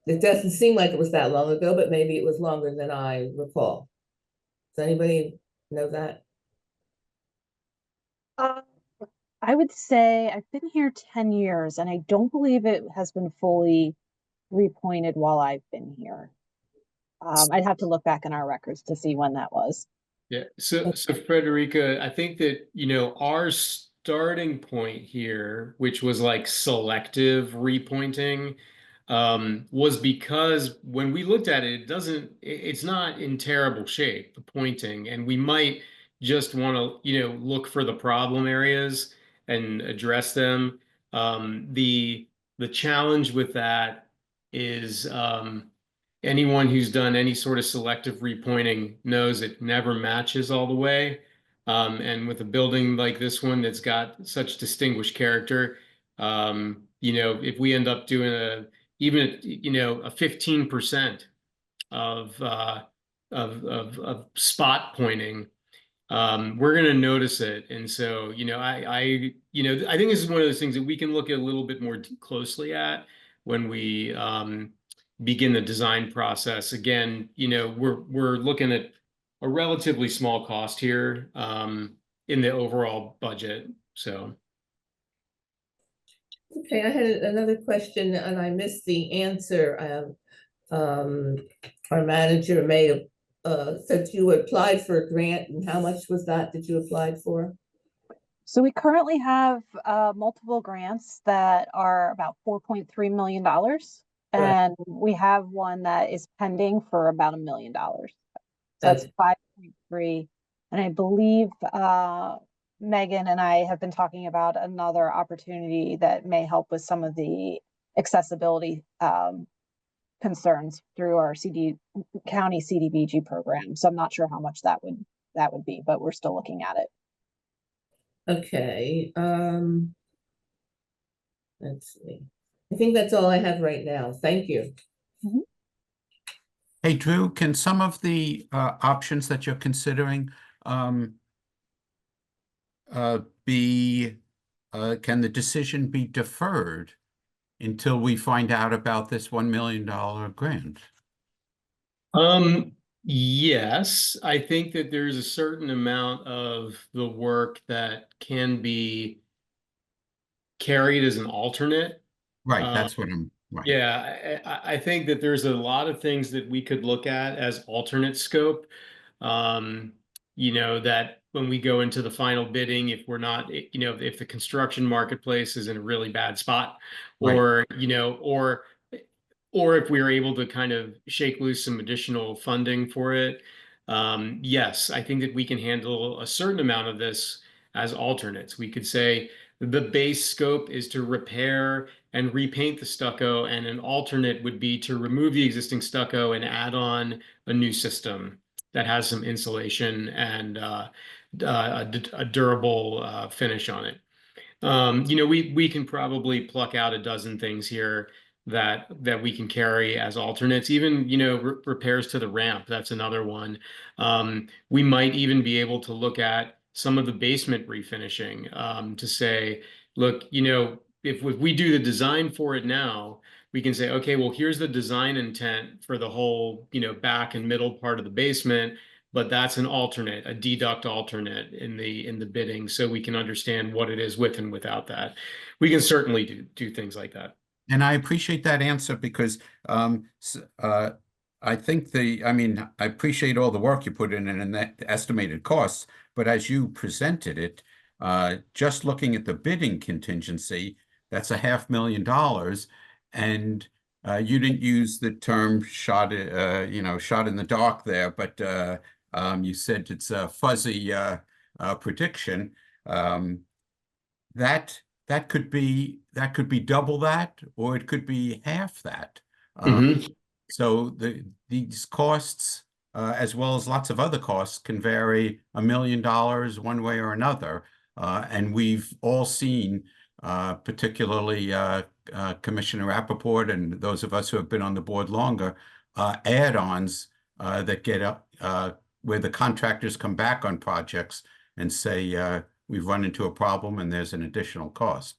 it doesn't seem like it was that long ago, but maybe it was longer than I recall. Does anybody know that? I would say I've been here 10 years and I don't believe it has been fully repointed while I've been here. I'd have to look back in our records to see when that was. Yeah. So Frederica, I think that, you know, our starting point here, which was like selective repointing, was because when we looked at it, it's not in terrible shape, the pointing, and we might just want to, you know, look for the problem areas and address them. The challenge with that is, anyone who's done any sort of selective repointing knows it never matches all the way. And with a building like this one that's got such distinguished character, you know, if we end up doing even you know, a 15% of spot pointing, we're going to notice it. And so, you know, you know, I think this is one of those things that we can look at a little bit more closely at when we begin the design process. Again, you know, we're looking at a relatively small cost here in the overall budget. So. Okay, I had another question and I missed the answer. Our manager said you applied for a grant, and how much was that you applied for? So we currently have multiple grants that are about $4.3 million. And we have one that is pending for about $1 million. So that's 5.3. And I believe Megan and I have been talking about another opportunity that may help with some of the accessibility concerns through our county CDBG program. So I'm not sure how much that would be, but we're still looking at it. Okay. Let's see. I think that's all I have right now. Thank you. Mm-hmm. Hey, Drew, can some of the options that you're considering can the decision be deferred until we find out about this $1 million grant? Yes, I think that there's a certain amount of the work that can be carried as an alternate. Right, that's what I'm, right. Yeah, I think that there's a lot of things that we could look at as alternate scope. Um, that when we go into the final bidding, if we're not, if the construction marketplace is in a really bad spot, Right. or if we are able to kind of shake loose some additional funding for it. Yes, I think that we can handle a certain amount of this as alternates. We could say the base scope is to repair and repaint the stucco, and an alternate would be to remove the existing stucco and add on a new system that has some insulation and a durable finish on it. We can probably pluck out a dozen things here that we can carry as alternates. Even repairs to the ramp. That's another one. We might even be able to look at some of the basement refinishing to say, look, if we do the design for it now, we can say, okay, well, here's the design intent for the whole back and middle part of the basement. But that's an alternate, a deduct alternate in the bidding, so we can understand what it is with and without that. We can certainly do things like that. And I appreciate that answer because I think I appreciate all the work you put in and that estimated costs, but as you presented it, just looking at the bidding contingency, that's $500,000, and you didn't use the term shot in the dark there, but you said it's a fuzzy prediction. That could be double that, or it could be half that. So these costs, as well as lots of other costs, can vary $1 million one way or another. And we've all seen, particularly Commissioner Rappaport and those of us who have been on the board longer, add-ons that get up where the contractors come back on projects and say, we've run into a problem and there's an additional cost.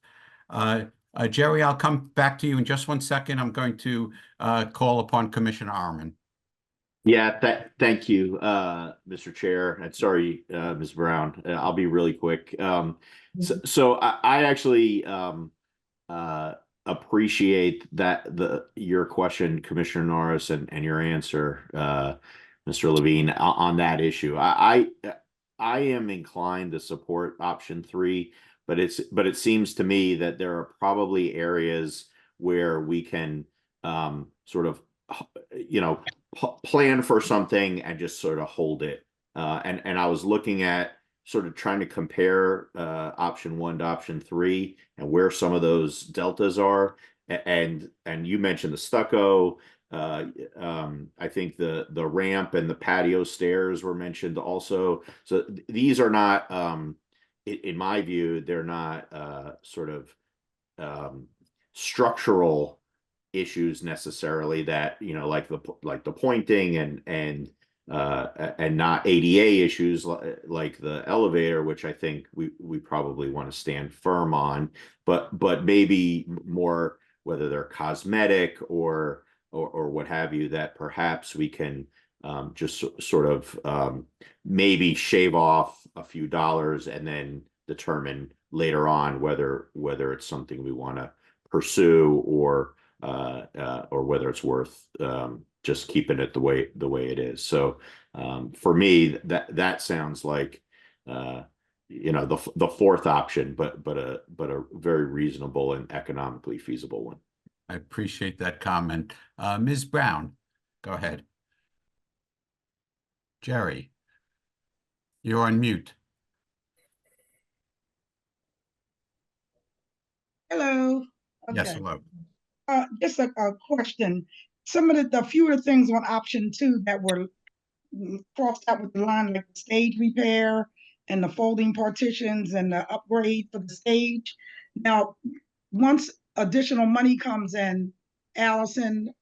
Jerry, I'll come back to you in just 1 second. I'm going to call upon Commissioner Arman. Yeah, thank you, Mr. Chair. And sorry, Ms. Brown. I'll be really quick. So I actually appreciate your question, Commissioner Norris, and your answer, Mr. Levine, on that issue. I am inclined to support option 3, but it seems to me that there are probably areas where we can sort of plan for something and just sort of hold it. And I was looking at sort of trying to compare option 1 to option 3 and where some of those deltas are. And you mentioned the stucco. I think the ramp and the patio stairs were mentioned also. So these are not, in my view, they're not sort of structural issues necessarily that like the pointing and not ADA issues like the elevator, which I think we probably want to stand firm on, but maybe more whether they're cosmetic or what have you, that perhaps we can just sort of maybe shave off a few dollars and then determine later on whether it's something we want to pursue or whether it's worth just keeping it the way it is. So for me, that sounds like the 4th option, but a very reasonable and economically feasible one. I appreciate that comment. Ms. Brown, go ahead. Jerry, you're on mute. Hello. Yes, Okay. hello. Just a question. Some of the fewer things on option 2 that were crossed out with the line, like the stage repair and the folding partitions and the upgrade for the stage. Now, once additional money comes in, Allison,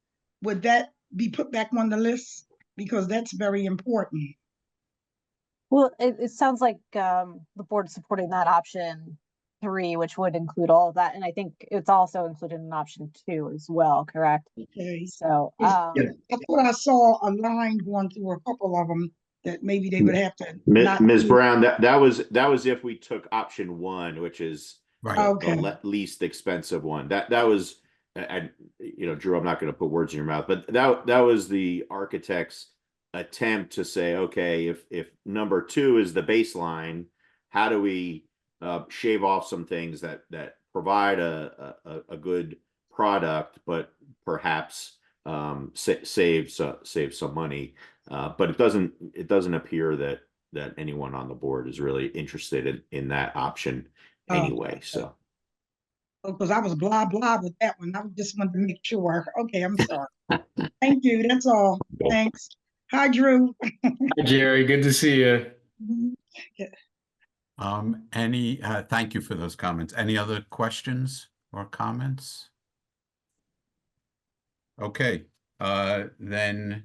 would that be put back on the list? Because that's very important. Well, it sounds like the board's supporting that option 3, which would include all of that. And I think it's also included in option 2 as well, correct? Okay. So, I thought I saw a line going through a couple of them that maybe they would have to not. Ms. Brown, that was if we took option 1, which is Right. the least expensive one. That was, and Drew, I'm not going to put words in your mouth, but that was the architect's attempt to say, okay, if number 2 is the baseline, how do we shave off some things that provide a good product, but perhaps save some money. But it doesn't appear that anyone on the board is really interested in that option anyway. So. Because I was blah blah with that one. I just wanted to make sure. Okay, I'm sorry. Thank you. That's all. Thanks. Hi, Drew. Hi, Jerry. Good to see you. Thank you for those comments. Any other questions or comments? Okay, then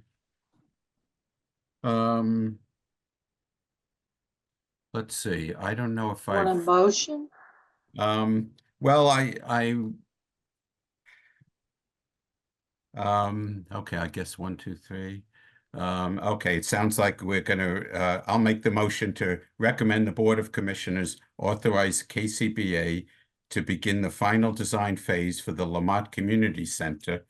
let's see. I don't know if Want a motion? Well, okay, I guess 1, 2, 3. Okay, it sounds like we're gonna, I'll make the motion to recommend the Board of Commissioners authorize KCBA to begin the final design phase for the Mott Community Center.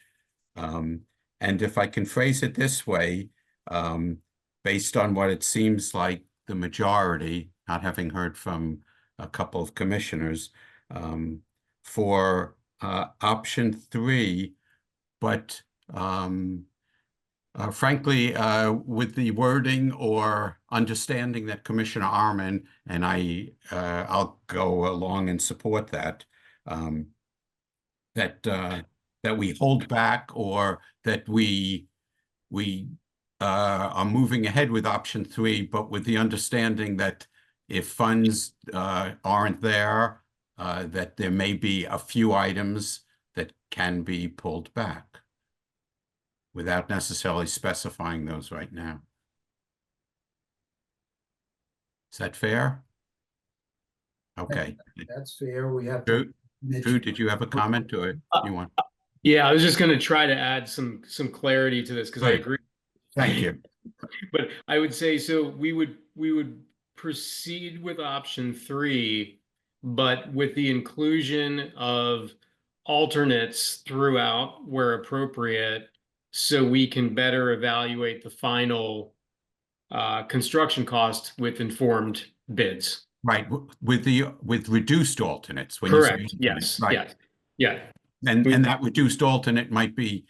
And if I can phrase it this way, based on what it seems like the majority, not having heard from a couple of commissioners, for option 3, but frankly, with the wording or understanding that Commissioner Arman and I'll go along and support that, that we hold back, or that we are moving ahead with option 3, but with the understanding that if funds aren't there, that there may be a few items that can be pulled back without necessarily specifying those right now. Is that fair? Okay. That's fair. We have Drew, did you have a comment, or you want? Yeah, I was just going to try to add some clarity to this because I agree. Thank you. But I would say, so we would proceed with option 3, but with the inclusion of alternates throughout where appropriate, so we can better evaluate the final construction cost with informed bids. Right, with reduced alternates. When Correct. You say yes. right. Yes. Yeah. And that reduced alternate might be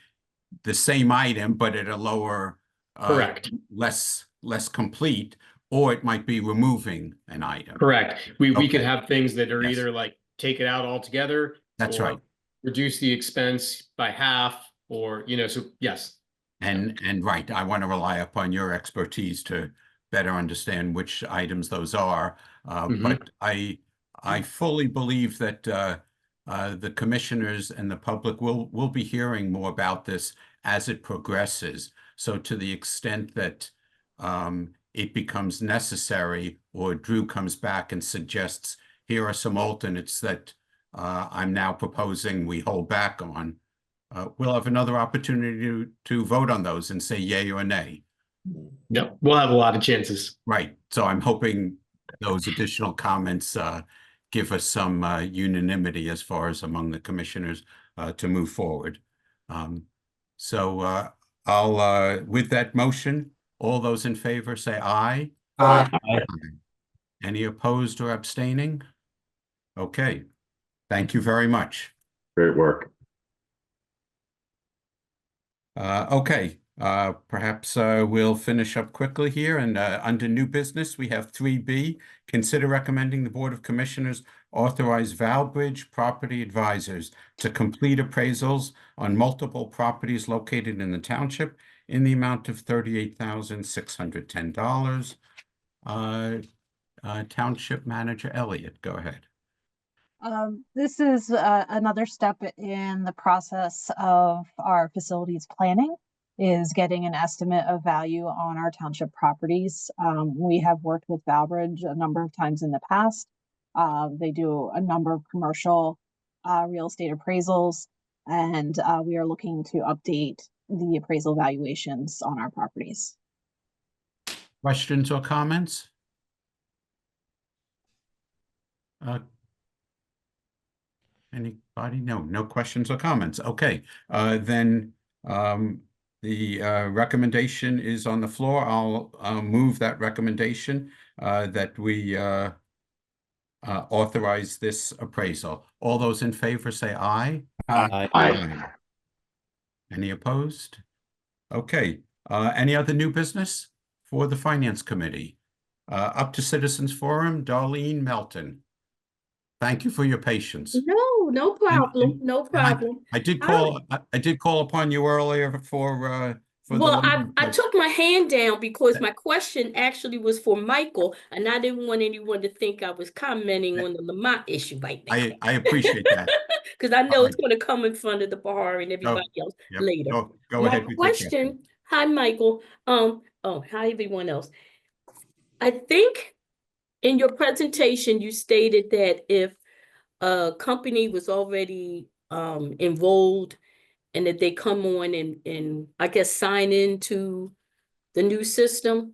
the same item, but at a lower, correct, less complete, or it might be removing an item. Correct. We could have things that are either like take it out altogether. That's right. Reduce the expense by half, or so yes. And right, I want to rely upon your expertise to better understand which items those are. But I fully believe that the commissioners and the public will be hearing more about this as it progresses. So to the extent that it becomes necessary, or Drew comes back and suggests, here are some alternates that I'm now proposing we hold back on, we'll have another opportunity to vote on those and say yay or nay. Yep, we'll have a lot of chances. Right. So I'm hoping those additional comments give us some unanimity as far as among the commissioners to move forward. So I'll, with that motion, all those in favor say aye. Aye. Any opposed or abstaining? Okay. Thank you very much. Great work. Okay. Perhaps we'll finish up quickly here, and under new business, we have 3B, consider recommending the Board of Commissioners authorize Valbridge Property Advisors to complete appraisals on multiple properties located in the township in the amount of $38,610. Township Manager Elliott, go ahead. This is another step in the process of our facilities planning, is getting an estimate of value on our township properties. We have worked with Valbridge a number of times in the past. They do a number of commercial real estate appraisals, and we are looking to update the appraisal valuations on our properties. Questions or comments? Anybody? No questions or comments. Okay, then the recommendation is on the floor. I'll move that recommendation that we authorize this appraisal. All those in favor say aye. Aye. Any opposed? Okay, any other new business for the Finance Committee? Up to Citizens Forum, Darlene Melton. Thank you for your patience. No problem. No problem. I did call upon you earlier for Well, the I took my hand down because my question actually was for Michael, and I didn't want anyone to think I was commenting on the Lamont issue right now. I appreciate that. Because I know it's going to come in front of the Bahar and everybody else later. Go ahead with your question. Hi, Michael. Hi, everyone else. I think in your presentation, you stated that if a company was already enrolled and that they come on and I guess sign into the new system,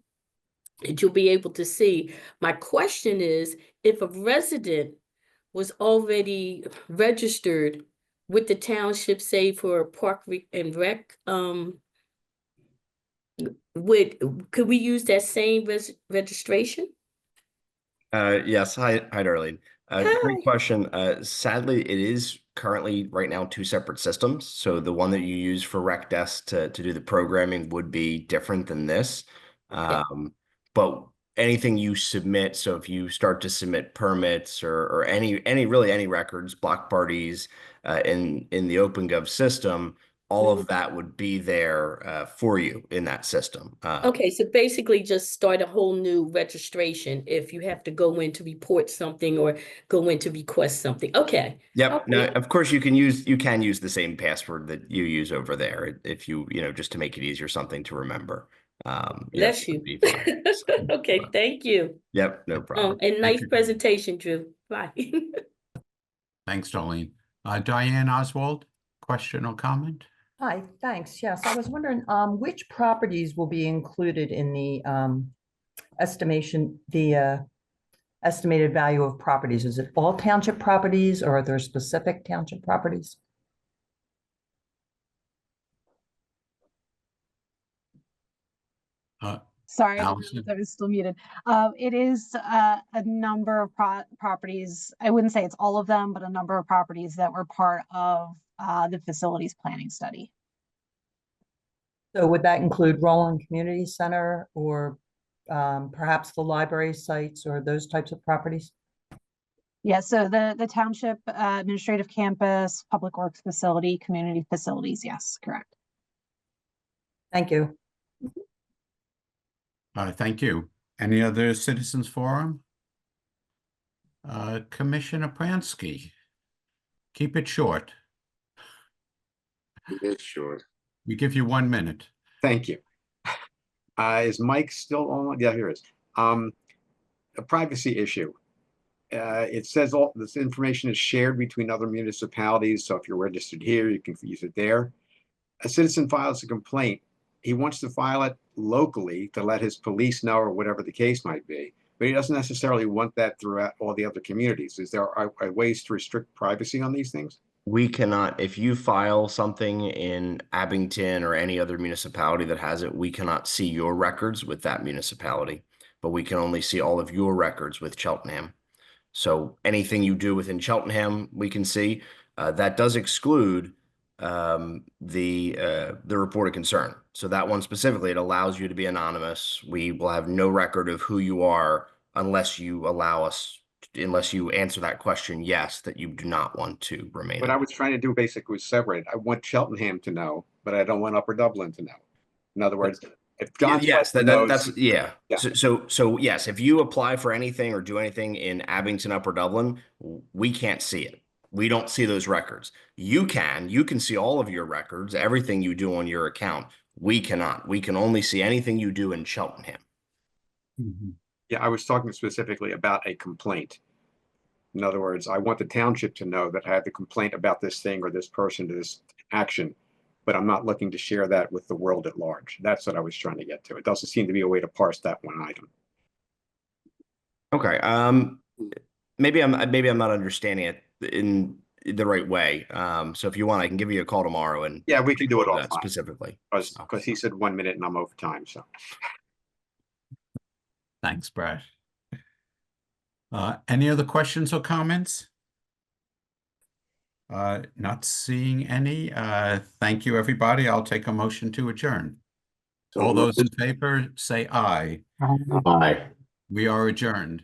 that you'll be able to see. My question is, if a resident was already registered with the township, say for Park and Rec, could we use that same registration? Yes. Hi, Darlene. Great question. Sadly, it is currently right now two separate systems. So the one that you use for Rec Desk to do the programming would be different than this. But anything you submit, so if you start to submit permits or any records, block parties in the OpenGov system, all of that would be there for you in that system. Okay, so basically just start a whole new registration if you have to go in to report something or go in to request something. Okay. Yep. Okay. Now, of course, you can use the same password that you use over there if you just to make it easier, something to remember. Bless you. Be fine. So, okay, thank you. Yep, no problem. And nice presentation, Drew. Bye. Thanks, Darlene. Diane Oswald, question or comment? Hi, thanks. Yes, I was wondering which properties will be included in the estimated value of properties. Is it all township properties or are there specific township properties? Sorry, Allison? I was still muted. It is a number of properties. I wouldn't say it's all of them, but a number of properties that were part of the facilities planning study. So would that include Roland Community Center or perhaps the library sites or those types of properties? Yeah, so the township administrative campus, public works facility, community facilities. Yes, correct. Thank you. Thank you. Any other Citizens Forum? Commissioner Pransky, keep it short. It is short. We give you 1 minute. Thank you. Is Mike still on? Yeah, here it is. A privacy issue. It says all this information is shared between other municipalities. So if you're registered here, you can use it there. A citizen files a complaint. He wants to file it locally to let his police know or whatever the case might be, but he doesn't necessarily want that throughout all the other communities. Is there are ways to restrict privacy on these things? We cannot, if you file something in Abington or any other municipality that has it, we cannot see your records with that municipality, but we can only see all of your records with Cheltenham. So anything you do within Cheltenham, we can see. That does exclude the report of concern. So that one specifically, it allows you to be anonymous. We will have no record of who you are unless you allow us, unless you answer that question, yes, that you do not want to remain. What I was trying to do basically was separate. I want Cheltenham to know, but I don't want Upper Dublin to know. In other words, if John, yes, that's yeah. Yeah. So yes, if you apply for anything or do anything in Abington, Upper Dublin, we can't see it. We don't see those records. You can see all of your records, everything you do on your account. We cannot. We can only see anything you do in Cheltenham. Mm-hmm. Yeah, I was talking specifically about a complaint. In other words, I want the township to know that I have the complaint about this thing or this person to this action, but I'm not looking to share that with the world at large. That's what I was trying to get to. It doesn't seem to be a way to parse that one item. Okay. Maybe I'm not understanding it in the right way. So if you want, I can give you a call tomorrow and Yeah, we can do it that offline specifically. because he said 1 minute and I'm over time. So Thanks, Brad. Any other questions or comments? Not seeing any. Thank you, everybody. I'll take a motion to adjourn. So All those in favor, say aye. Aye. We are adjourned.